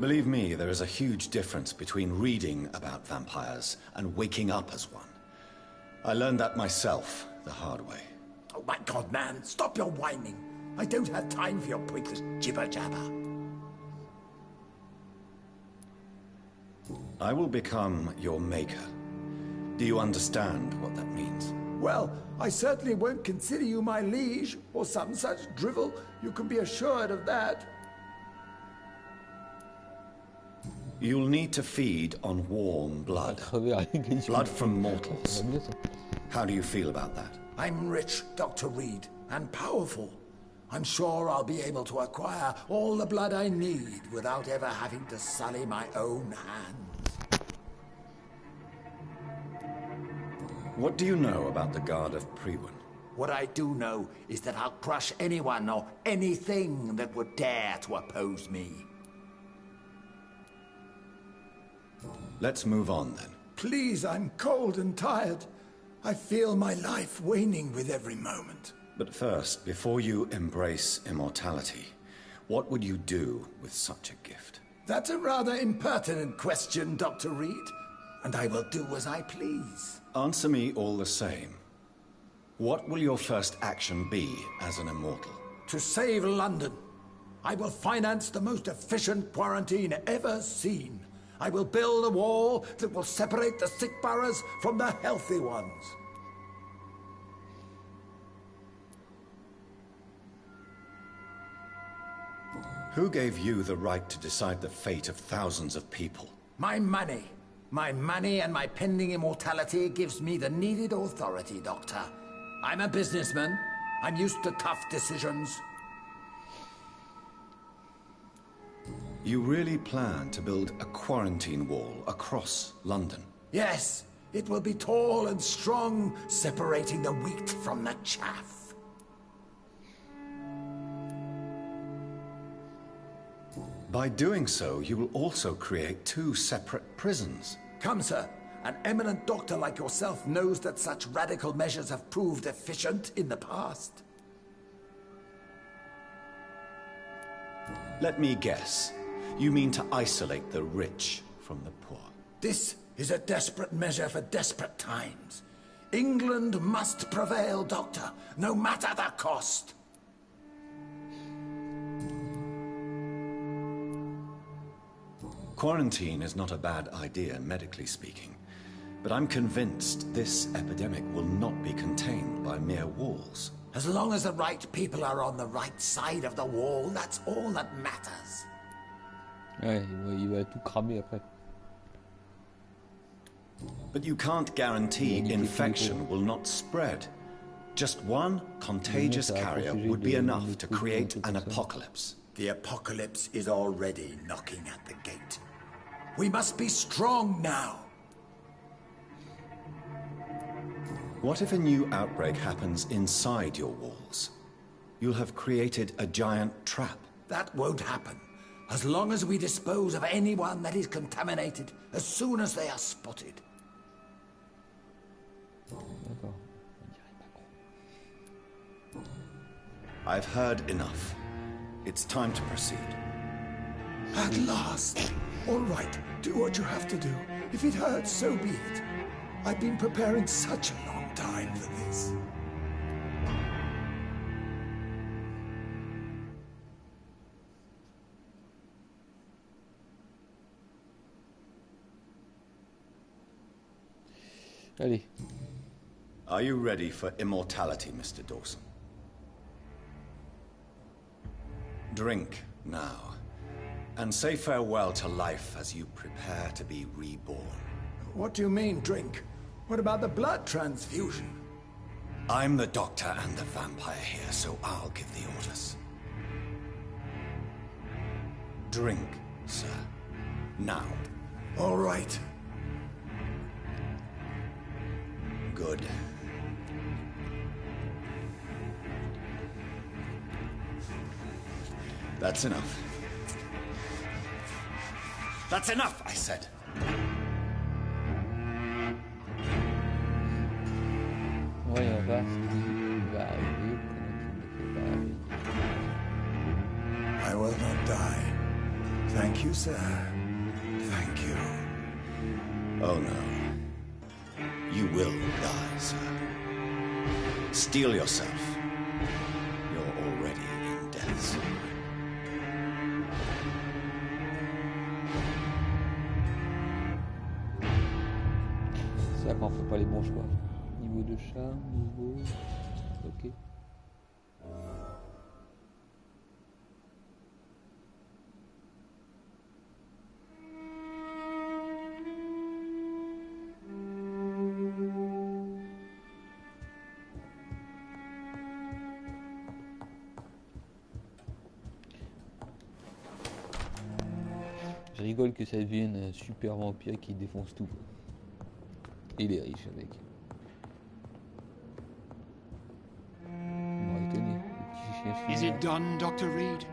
Believe me, there is a huge difference between reading about vampires and waking up as one. I learned that myself the hard way. Oh my God, man, stop your whining. I don't have time for your pointless jibber-jabber. I will become your maker. Do you understand what that means? Well, I certainly won't consider you my liege, or some such drivel. You can be assured of that. You'll need to feed on warm blood. Blood from mortals. How do you feel about that? I'm rich, Dr. Reed, and powerful. I'm sure I'll be able to acquire all the blood I need without ever having to sully my own hands. What do you know about the Guard of Priwen? What I do know is that I'll crush anyone or anything that would dare to oppose me. Let's move on then. Please, I'm cold and tired. I feel my life waning with every moment. But first, before you embrace immortality, what would you do with such a gift? That's a rather impertinent question, Dr. Reed. And I will do as I please. Answer me all the same. What will your first action be as an immortal? To save London, I will finance the most efficient quarantine ever seen. I will build a wall that will separate the sick boroughs from the healthy ones. Who gave you the right to decide the fate of thousands of people? My money. My money and my pending immortality gives me the needed authority, Doctor. I'm a businessman. I'm used to tough decisions. You really plan to build a quarantine wall across London? Yes, it will be tall and strong, separating the wheat from the chaff. By doing so, you will also create 2 separate prisons. Come, sir. An eminent doctor like yourself knows that such radical measures have proved efficient in the past. Let me guess. You mean to isolate the rich from the poor? This is a desperate measure for desperate times. England must prevail, Doctor, no matter the cost. Quarantine is not a bad idea, medically speaking. But I'm convinced this epidemic will not be contained by mere walls. As long as the right people are on the right side of the wall, that's all that matters. Ouais, il va tout cramer après. But you can't guarantee infection will not spread. Just one contagious carrier would be enough to create an apocalypse. The apocalypse is already knocking at the gate. We must be strong now. What if a new outbreak happens inside your walls? You'll have created a giant trap. That won't happen. As long as we dispose of anyone that is contaminated, as soon as they are spotted. D'accord. I've heard enough. It's time to proceed. At last. All right, do what you have to do. If it hurts, so be it. I've been preparing such a long time for this. Allez. Are you ready for immortality, Mr. Dawson? Drink now, and say farewell to life as you prepare to be reborn. What do you mean, drink? What about the blood transfusion? I'm the doctor and the vampire here, so I'll give the orders. Drink, sir. Now. All right. Good. That's enough. That's enough, I said. Ouais, on va voir ce qui va arriver, comment il ne fait pas arriver. I will not die. Thank you, sir. Thank you. Oh no. You will die, sir. Steel yourself. You're already in death's door. C'est ça quand on fait pas les bons choix. Niveau de charme, niveau... Ok. Je rigole que ça devienne un super vampire qui défonce tout. Il est riche avec. Is it done, Dr. Reed?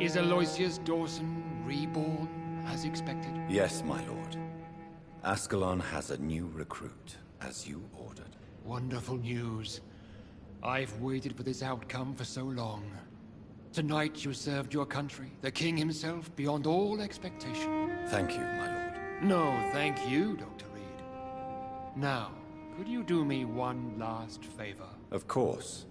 Is Aloysius Dawson reborn as expected? Yes, my lord. Ascalon has a new recruit, as you ordered. Wonderful news. I've waited for this outcome for so long. Tonight you served your country, the king himself, beyond all expectation. Thank you, my lord. No, thank you, Dr. Reed. Now, could you do me one last favor? Of course.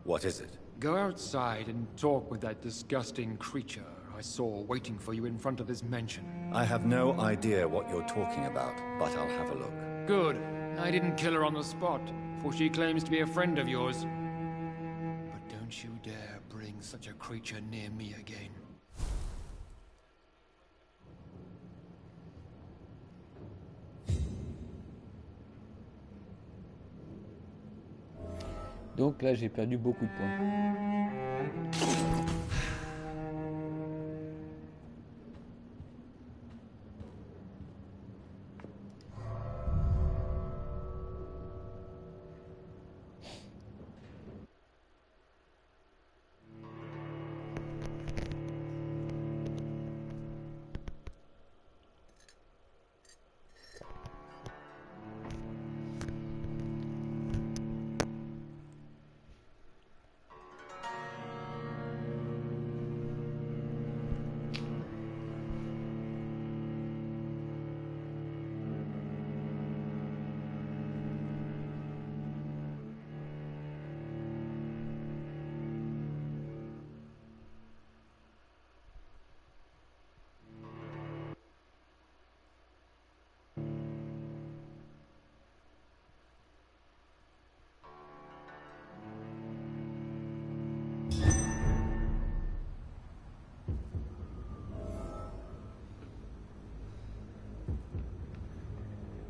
What is it? Go outside and talk with that disgusting creature I saw waiting for you in front of this mansion. I have no idea what you're talking about, but I'll have a look. Good. I didn't kill her on the spot, for she claims to be a friend of yours. But don't you dare bring such a creature near me again. Donc là, j'ai perdu beaucoup de points.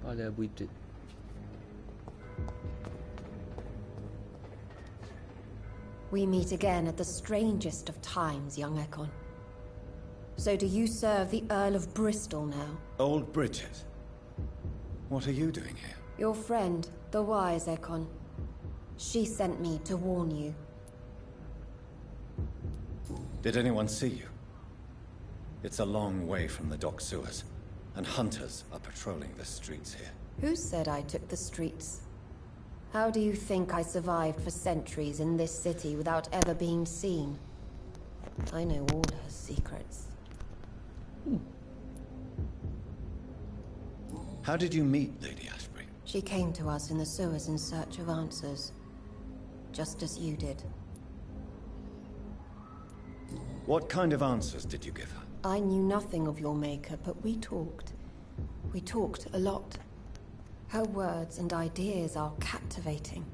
Parler à bruit peut-être. We meet again at the strangest of times, young Ekon. So do you serve the Earl of Bristol now? Old Bridget. What are you doing here? Your friend, the wise Ekon. She sent me to warn you. Did anyone see you? It's a long way from the dock sewers, and hunters are patrolling the streets here. Who said I took the streets? How do you think I survived for centuries in this city without ever being seen? I know all her secrets. How did you meet Lady Ashbury? She came to us in the sewers in search of answers. Just as you did. What kind of answers did you give her? I knew nothing of your maker, but we talked. We talked a lot. Her words and ideas are captivating.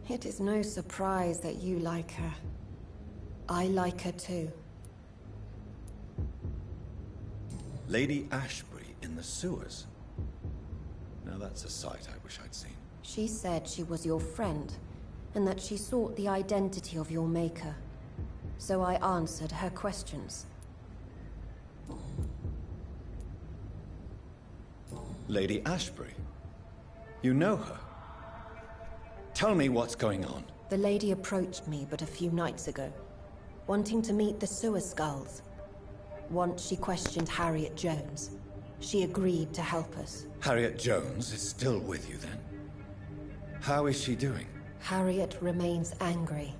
It is no surprise that you like her. I like her too. Lady Ashbury in the sewers? Now that's a sight I wish I'd seen. She said she was your friend, and that she sought the identity of your maker. So I answered her questions. Lady Ashbury? You know her? Tell me what's going on. The lady approached me but a few nights ago, wanting to meet the sewer skulls. Once she questioned Harriet Jones. She agreed to help us. Harriet Jones is still with you then? How is she doing? Harriet remains angry,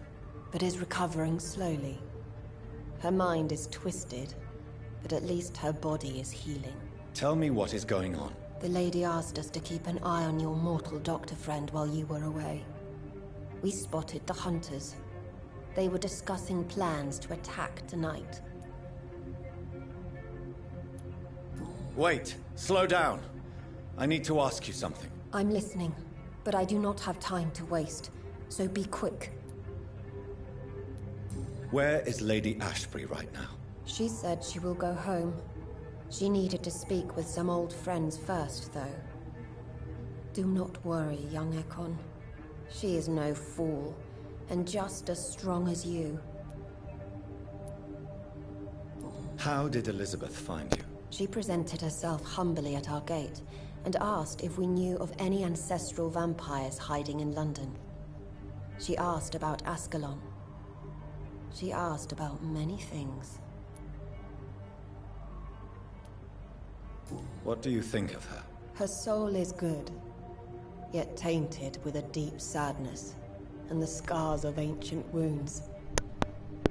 but is recovering slowly. Her mind is twisted, but at least her body is healing. Tell me what is going on. The lady asked us to keep an eye on your mortal doctor friend while you were away. We spotted the hunters. They were discussing plans to attack tonight. Wait, slow down. I need to ask you something. I'm listening, but I do not have time to waste, so be quick. Where is Lady Ashbury right now? She said she will go home. She needed to speak with some old friends first, though. Do not worry, young Ekon. She is no fool, and just as strong as you. How did Elizabeth find you? She presented herself humbly at our gate, and asked if we knew of any ancestral vampires hiding in London. She asked about Ascalon. She asked about many things. What do you think of her? Her soul is good, yet tainted with a deep sadness, and the scars of ancient wounds.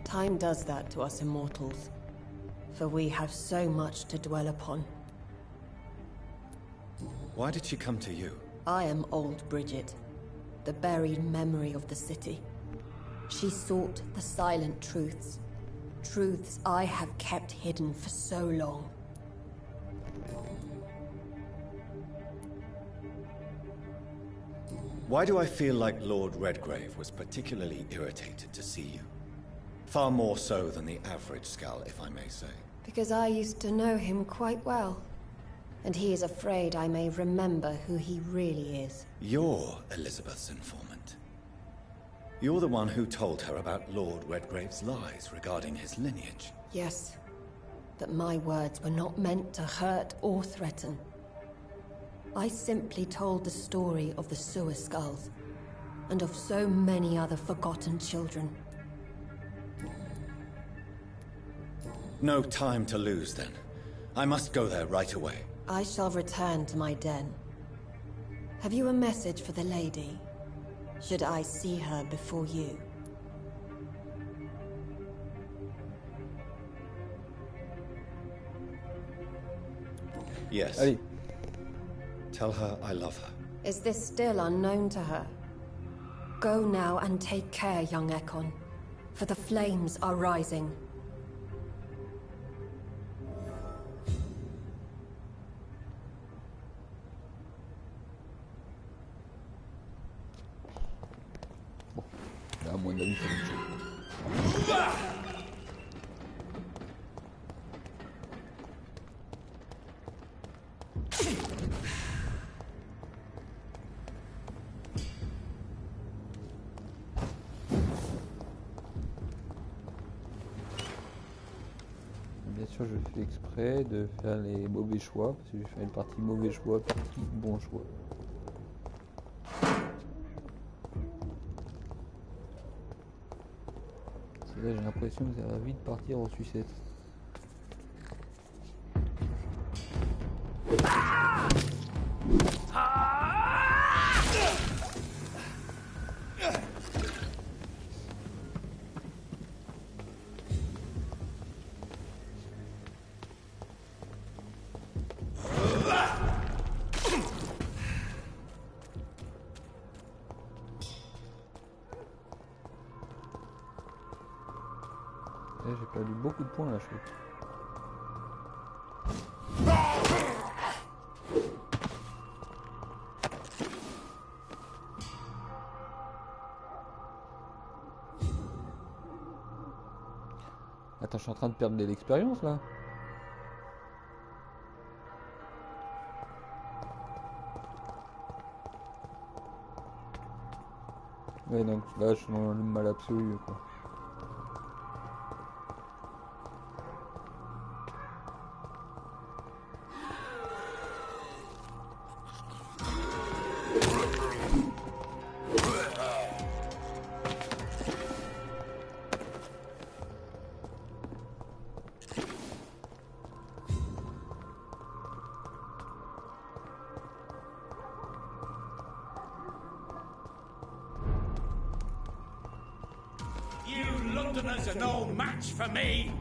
Time does that to us immortals, for we have so much to dwell upon. Why did she come to you? I am old Bridget, the buried memory of the city. She sought the silent truths, truths I have kept hidden for so long. Why do I feel like Lord Redgrave was particularly irritated to see you? Far more so than the average skull, if I may say. Because I used to know him quite well. And he is afraid I may remember who he really is. You're Elizabeth's informant. You're the one who told her about Lord Redgrave's lies regarding his lineage. Yes. But my words were not meant to hurt or threaten. I simply told the story of the sewer skulls, and of so many other forgotten children. No time to lose, then. I must go there right away. I shall return to my den. Have you a message for the lady? Should I see her before you? Yes. Allez. Tell her I love her. Is this still unknown to her? Go now and take care, young Ekon, for the flames are rising. À mon avis, c'est autre chose. Bien sûr, je fais exprès de faire les mauvais choix, parce que je vais faire une partie mauvais choix, partie bon choix. Là, j'ai l'impression que ça va vite partir en sucette. J'ai perdu beaucoup de points là, je trouve. Attends, je suis en train de perdre de l'expérience là. Ouais, donc là, je suis dans le mal absolu quoi. You Londoners are no match for me!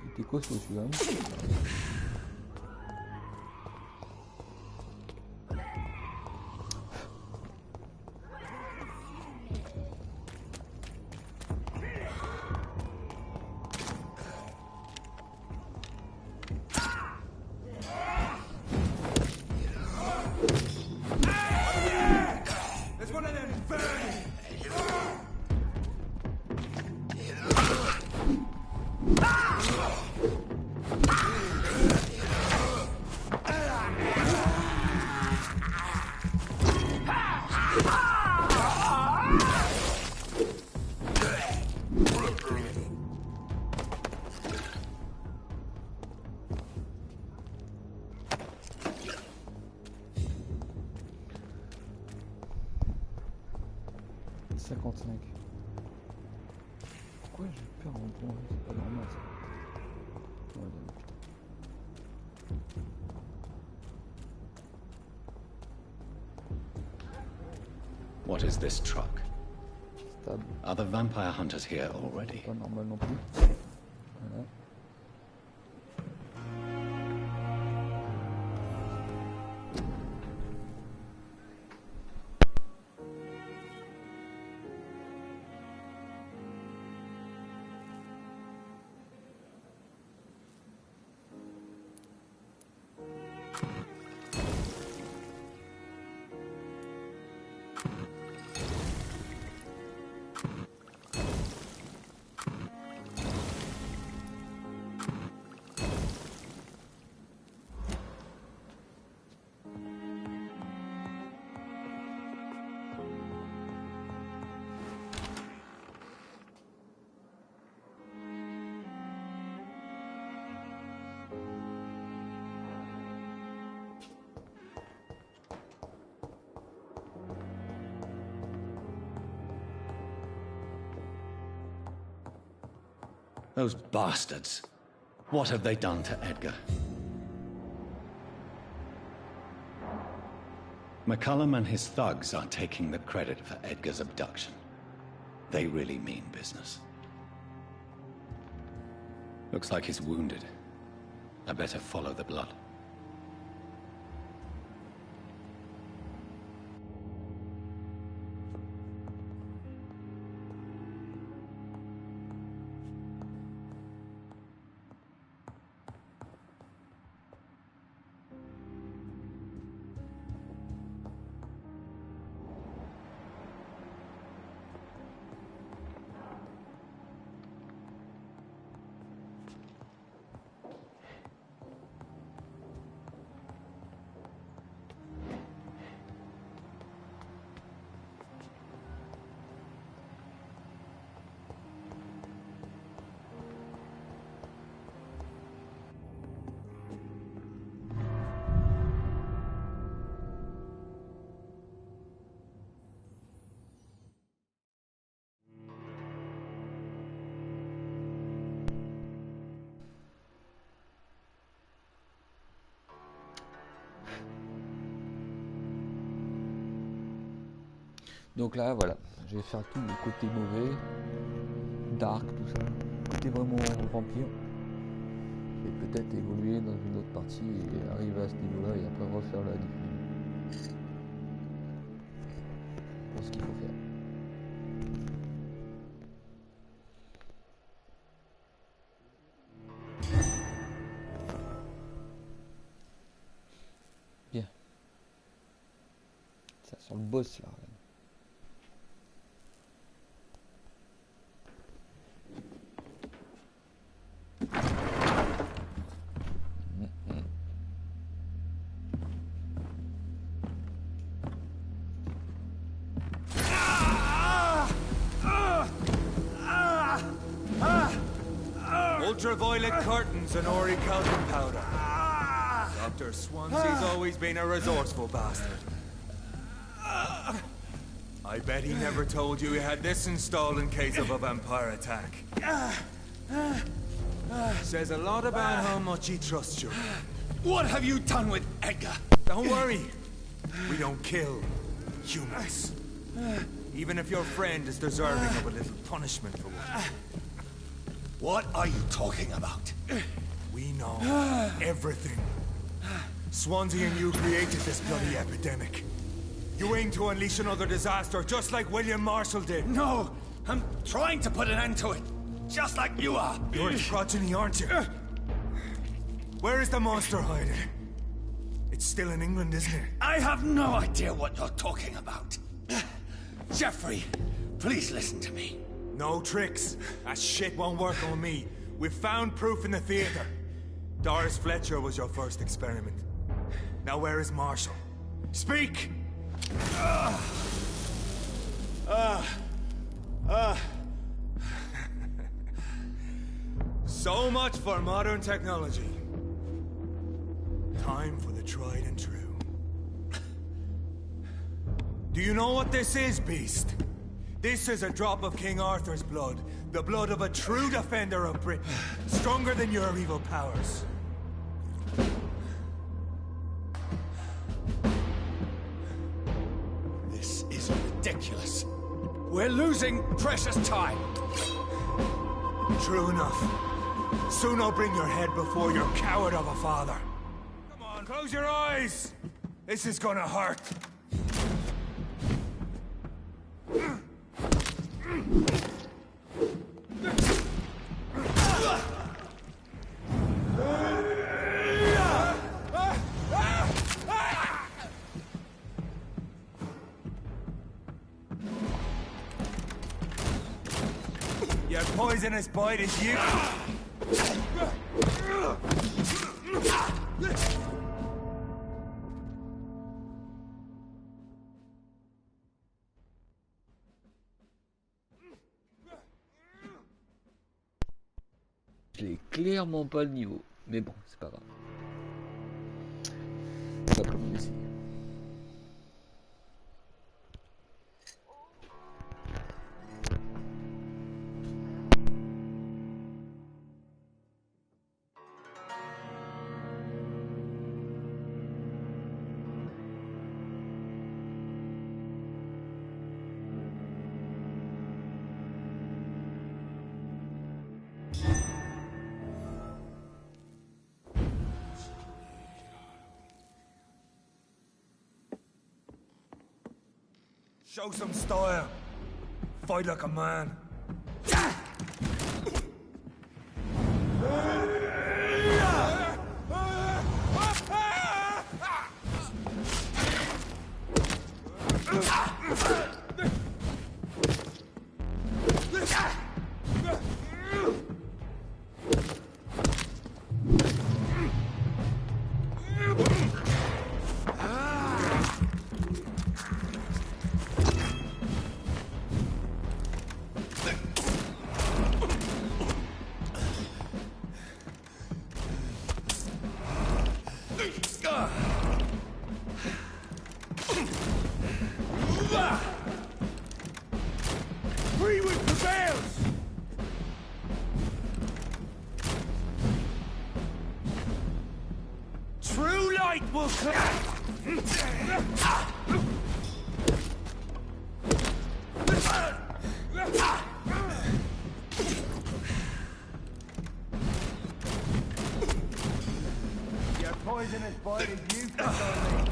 Il était costaud celui-là. 55. Pourquoi j'ai peur en point? C'est pas normal ça. Oh, putain. What is this truck? Stable. Are the vampire hunters here already? Pas normal non plus. Voilà. Those bastards. What have they done to Edgar? McCullum and his thugs are taking the credit for Edgar's abduction. They really mean business. Looks like he's wounded. I better follow the blood. Donc là, voilà, je vais faire tout le côté mauvais, dark, tout ça, côté vraiment vampire. Et peut-être évoluer dans une autre partie et arriver à ce niveau-là et après refaire la diffusion. Pour ce qu'il faut faire. Bien. Ça sent le boss là. Ultraviolet curtains and Ori calcium powder. Dr. Swansea's always been a resourceful bastard. I bet he never told you he had this installed in case of a vampire attack. Says a lot about how much he trusts you. What have you done with Edgar? Don't worry. We don't kill humans. Even if your friend is deserving of a little punishment for what. What are you talking about? We know everything. Swansea and you created this bloody epidemic. You aim to unleash another disaster, just like William Marshall did. No, I'm trying to put an end to it. Just like you are. You're its progeny, aren't you? Where is the monster hiding? It's still in England, isn't it? I have no idea what you're talking about. Jeffrey, please listen to me. No tricks. That shit won't work on me. We've found proof in the theater. Doris Fletcher was your first experiment. Now where is Marshall? Speak! So much for modern technology. Time for the tried and true. Do you know what this is, Beast? This is a drop of King Arthur's blood. The blood of a true defender of Britain. Stronger than your evil powers. This is ridiculous. We're losing precious time. True enough. Soon I'll bring your head before your coward of a father. Come on, close your eyes! This is gonna hurt. Your poisonous bite is you. Je l'ai clairement pas le niveau, mais bon, c'est pas grave. On va quand même essayer. Show some style. Fight like a man. Your poisonous bite is useless on me.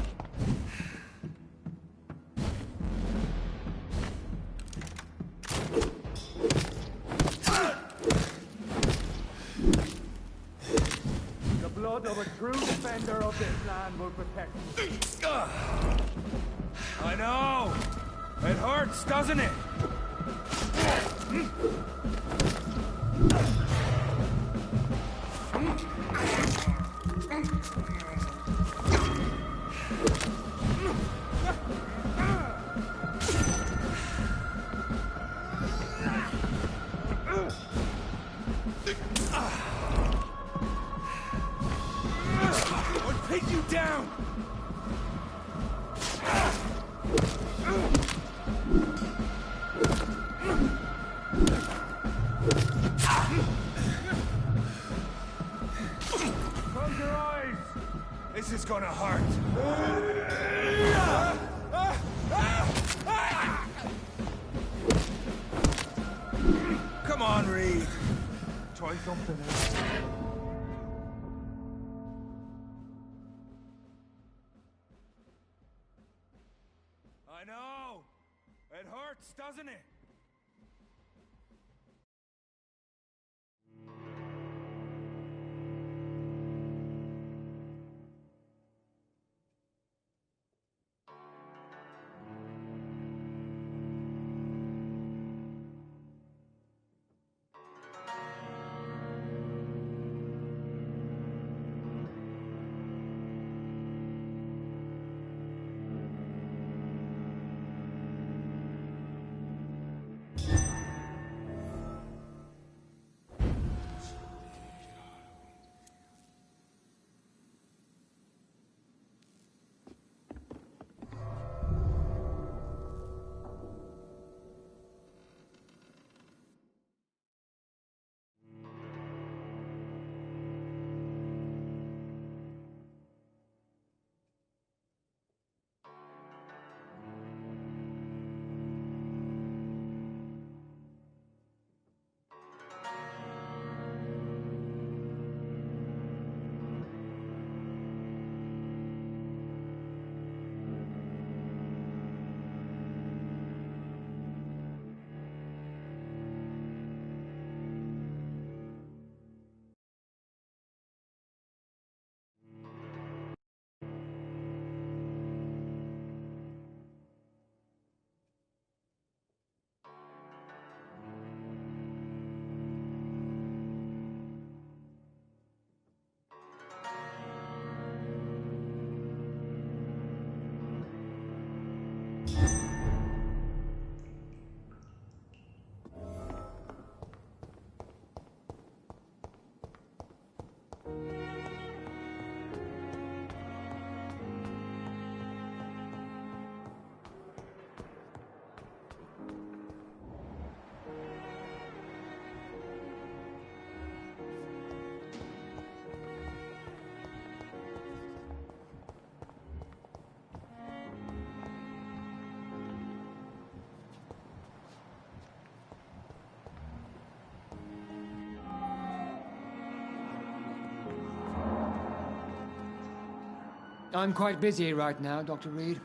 The blood of a true defender of this land will protect me. I know! It hurts, doesn't it? I'll take you down! Close your eyes! This is gonna hurt. Come on, Reed. Try something else. I know! It hurts, doesn't it? I'm quite busy right now, Dr. Reed.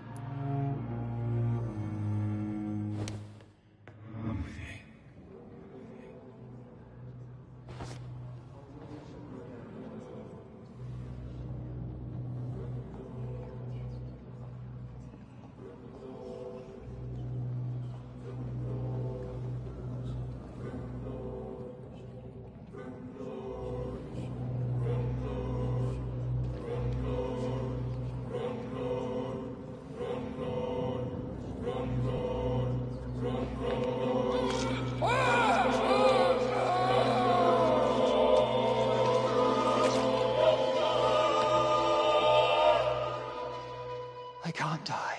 I can't die.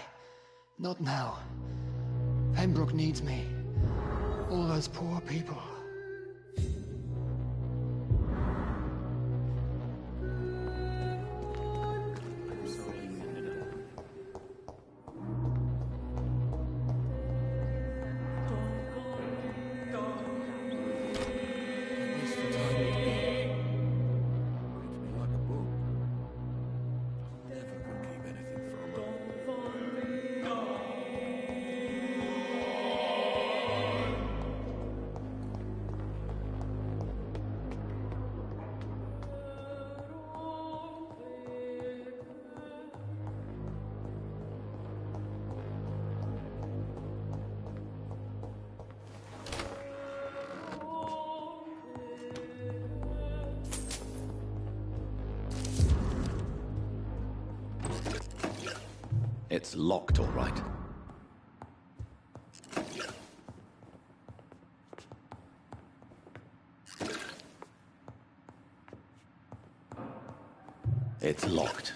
Not now. Pembroke needs me. All those poor people. It's locked, all right. It's locked.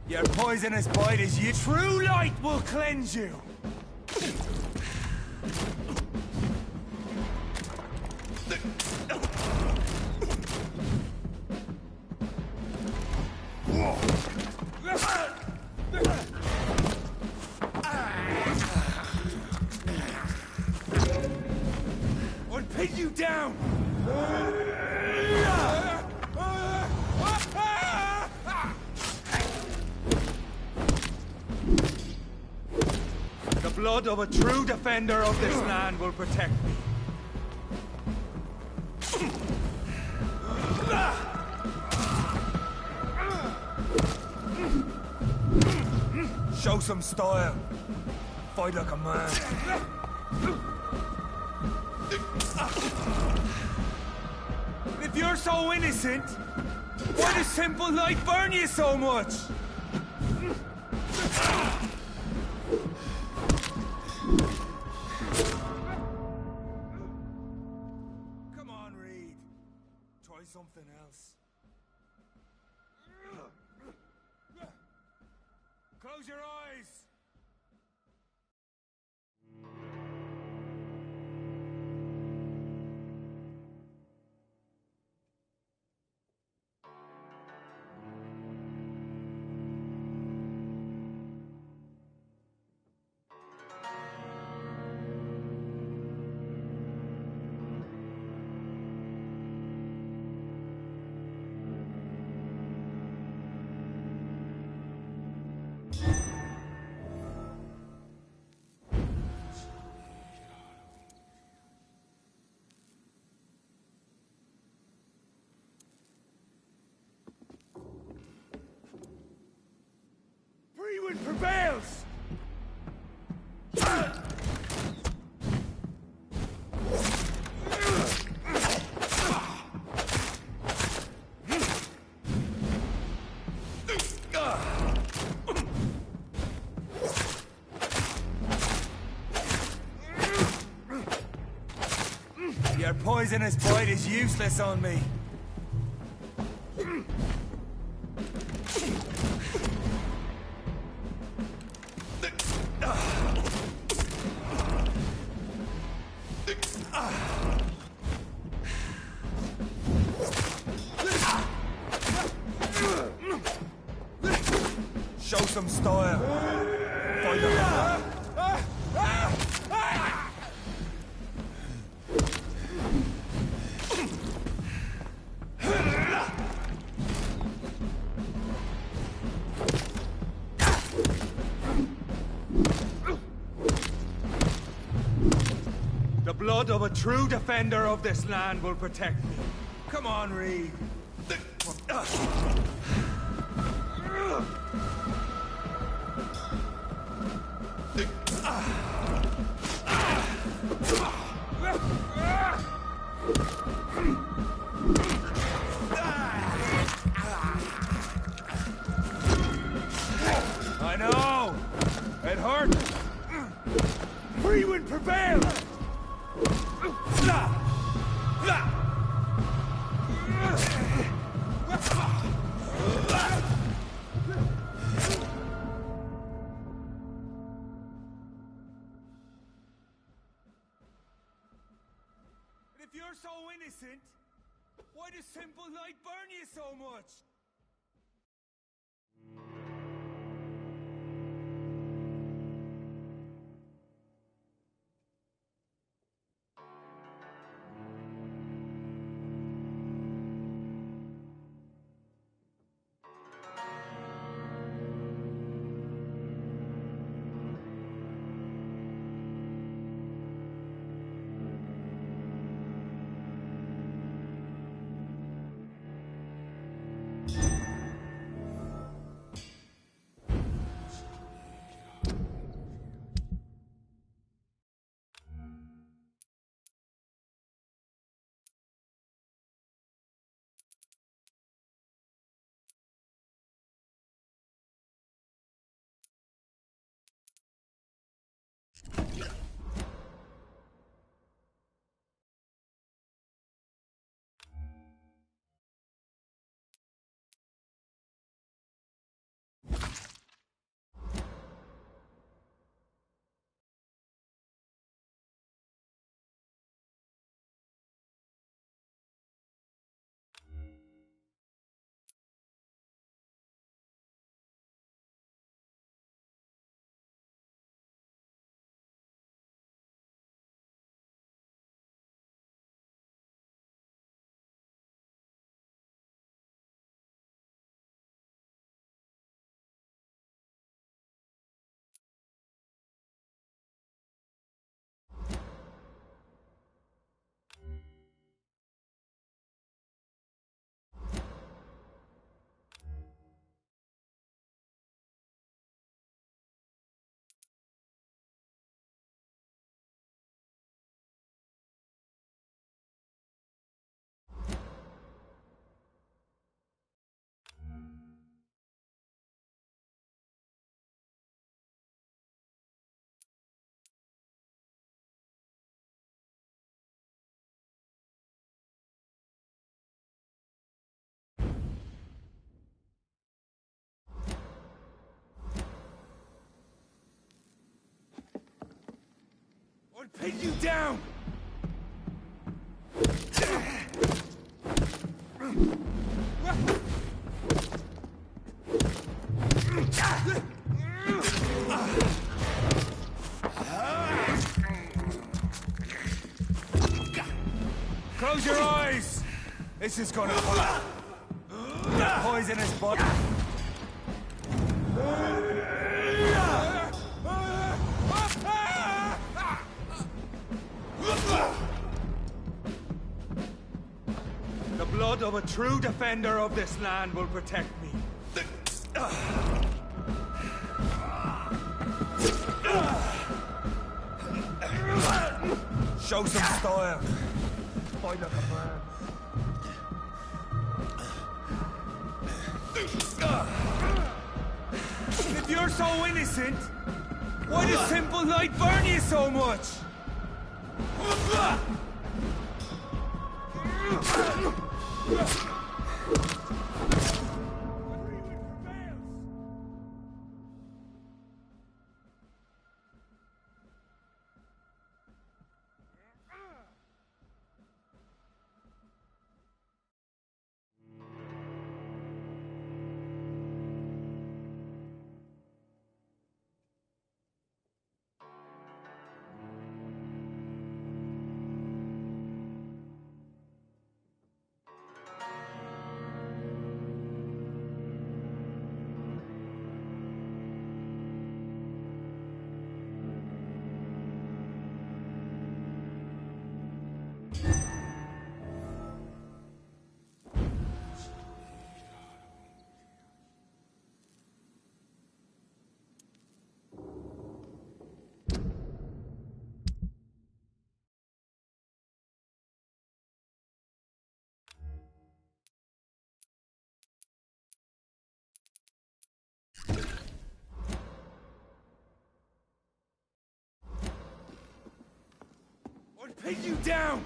Your poisonous bite is you. True light will cleanse you. I'll pin you down. The blood of a true defender of this land will protect me. Show some style. Fight like a man. If you're so innocent, why does simple light burn you so much? Come on, Reed. Try something else. Close your eyes. Freewind prevails! Your poisonous bite is useless on me. Show some style. Fight like a man. The blood of a true defender of this land will protect me. Come on, Reed. I know! It hurt! Freewind prevail! If you're so innocent, why does simple light burn you so much? Pin you down! Close your eyes! This is gonna hurt. Poisonous body. The blood of a true defender of this land will protect me. Show some style. Fight like a man. If you're so innocent, why does simple light burn you so much? Or pin you down!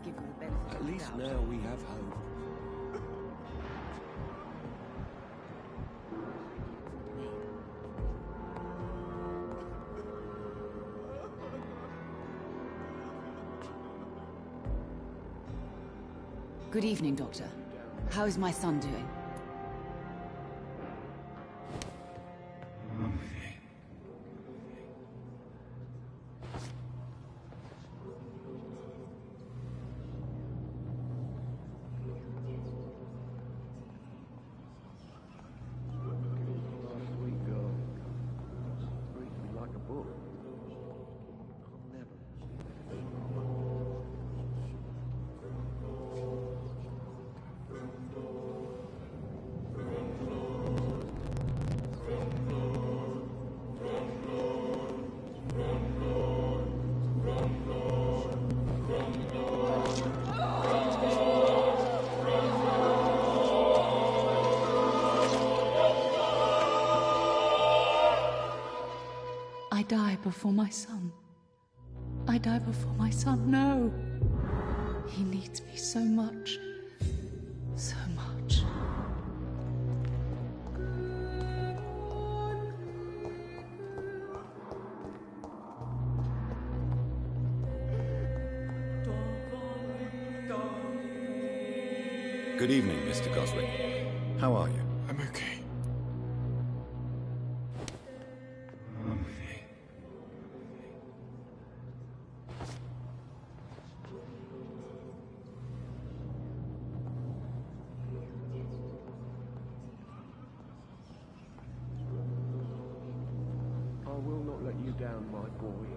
give you the benefit of the doubt. At least now we have hope. Good evening, Doctor. How is my son doing? I die before my son. I die before my son. No. He needs me so much. So much. Good evening, Mr. Goswick. How are you? I'm okay. I will not let you down, my boy.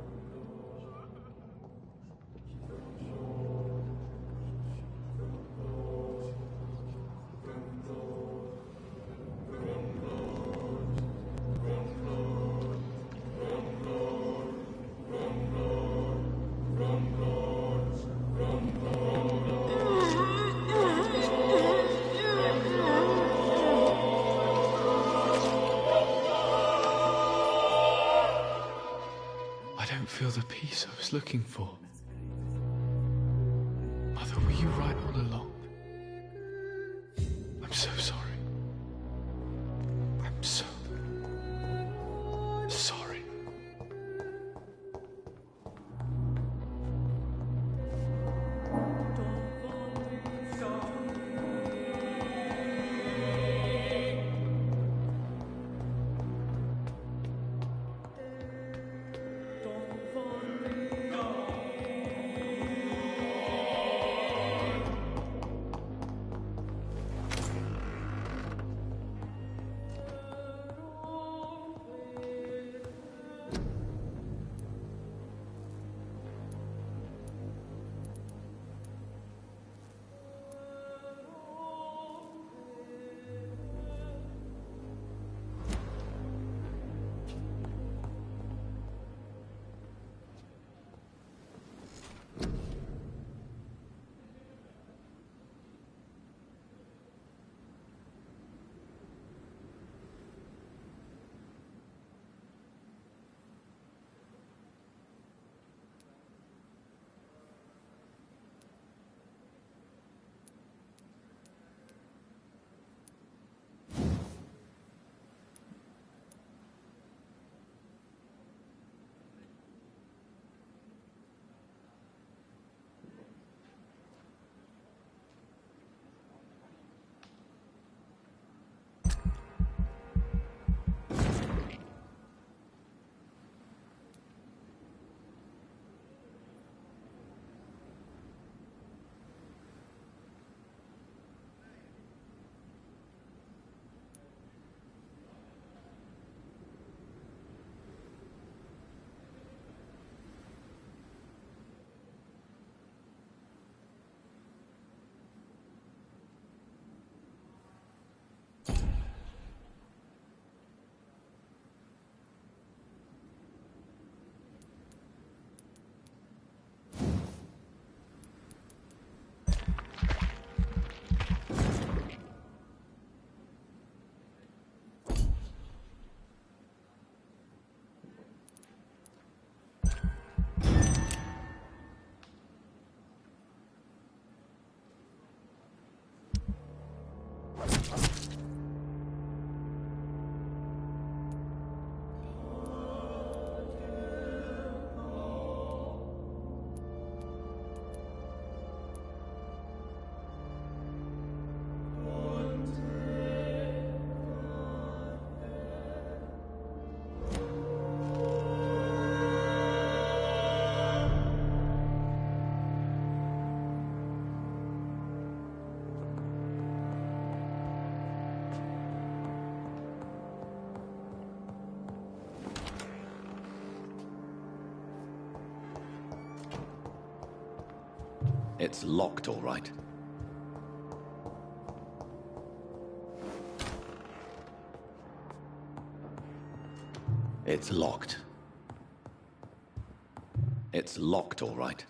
I don't feel the peace I was looking for. Mother, were you right all along? I'm so sorry. I'm so sorry. It's locked, all right. It's locked. It's locked, all right.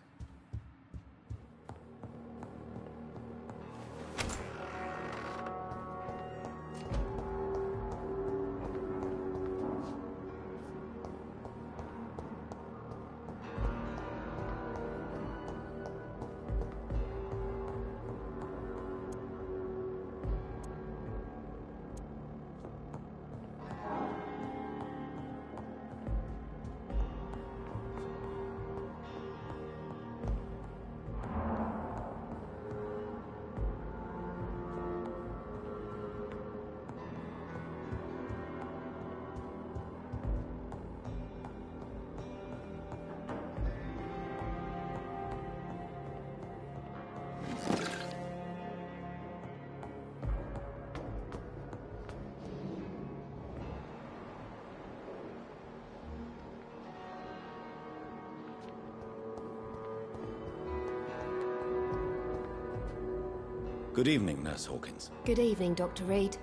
Good evening, Nurse Hawkins. Good evening, Dr. Reed.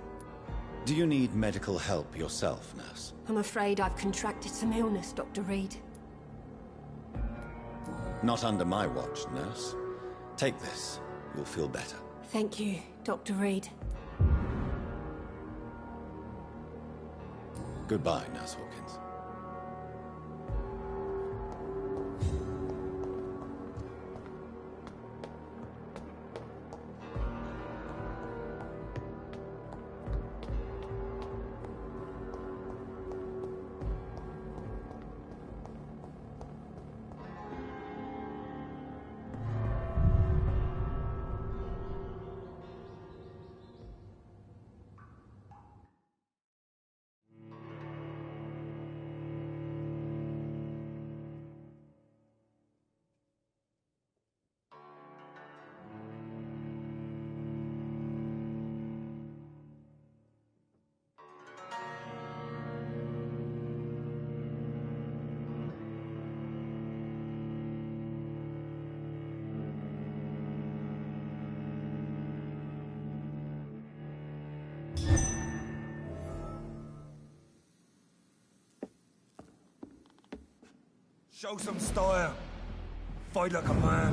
Do you need medical help yourself, Nurse? I'm afraid I've contracted some illness, Dr. Reed. Not under my watch, Nurse. Take this. You'll feel better. Thank you, Dr. Reed. Goodbye, Nurse Hawkins. Show some style. Fight like a man.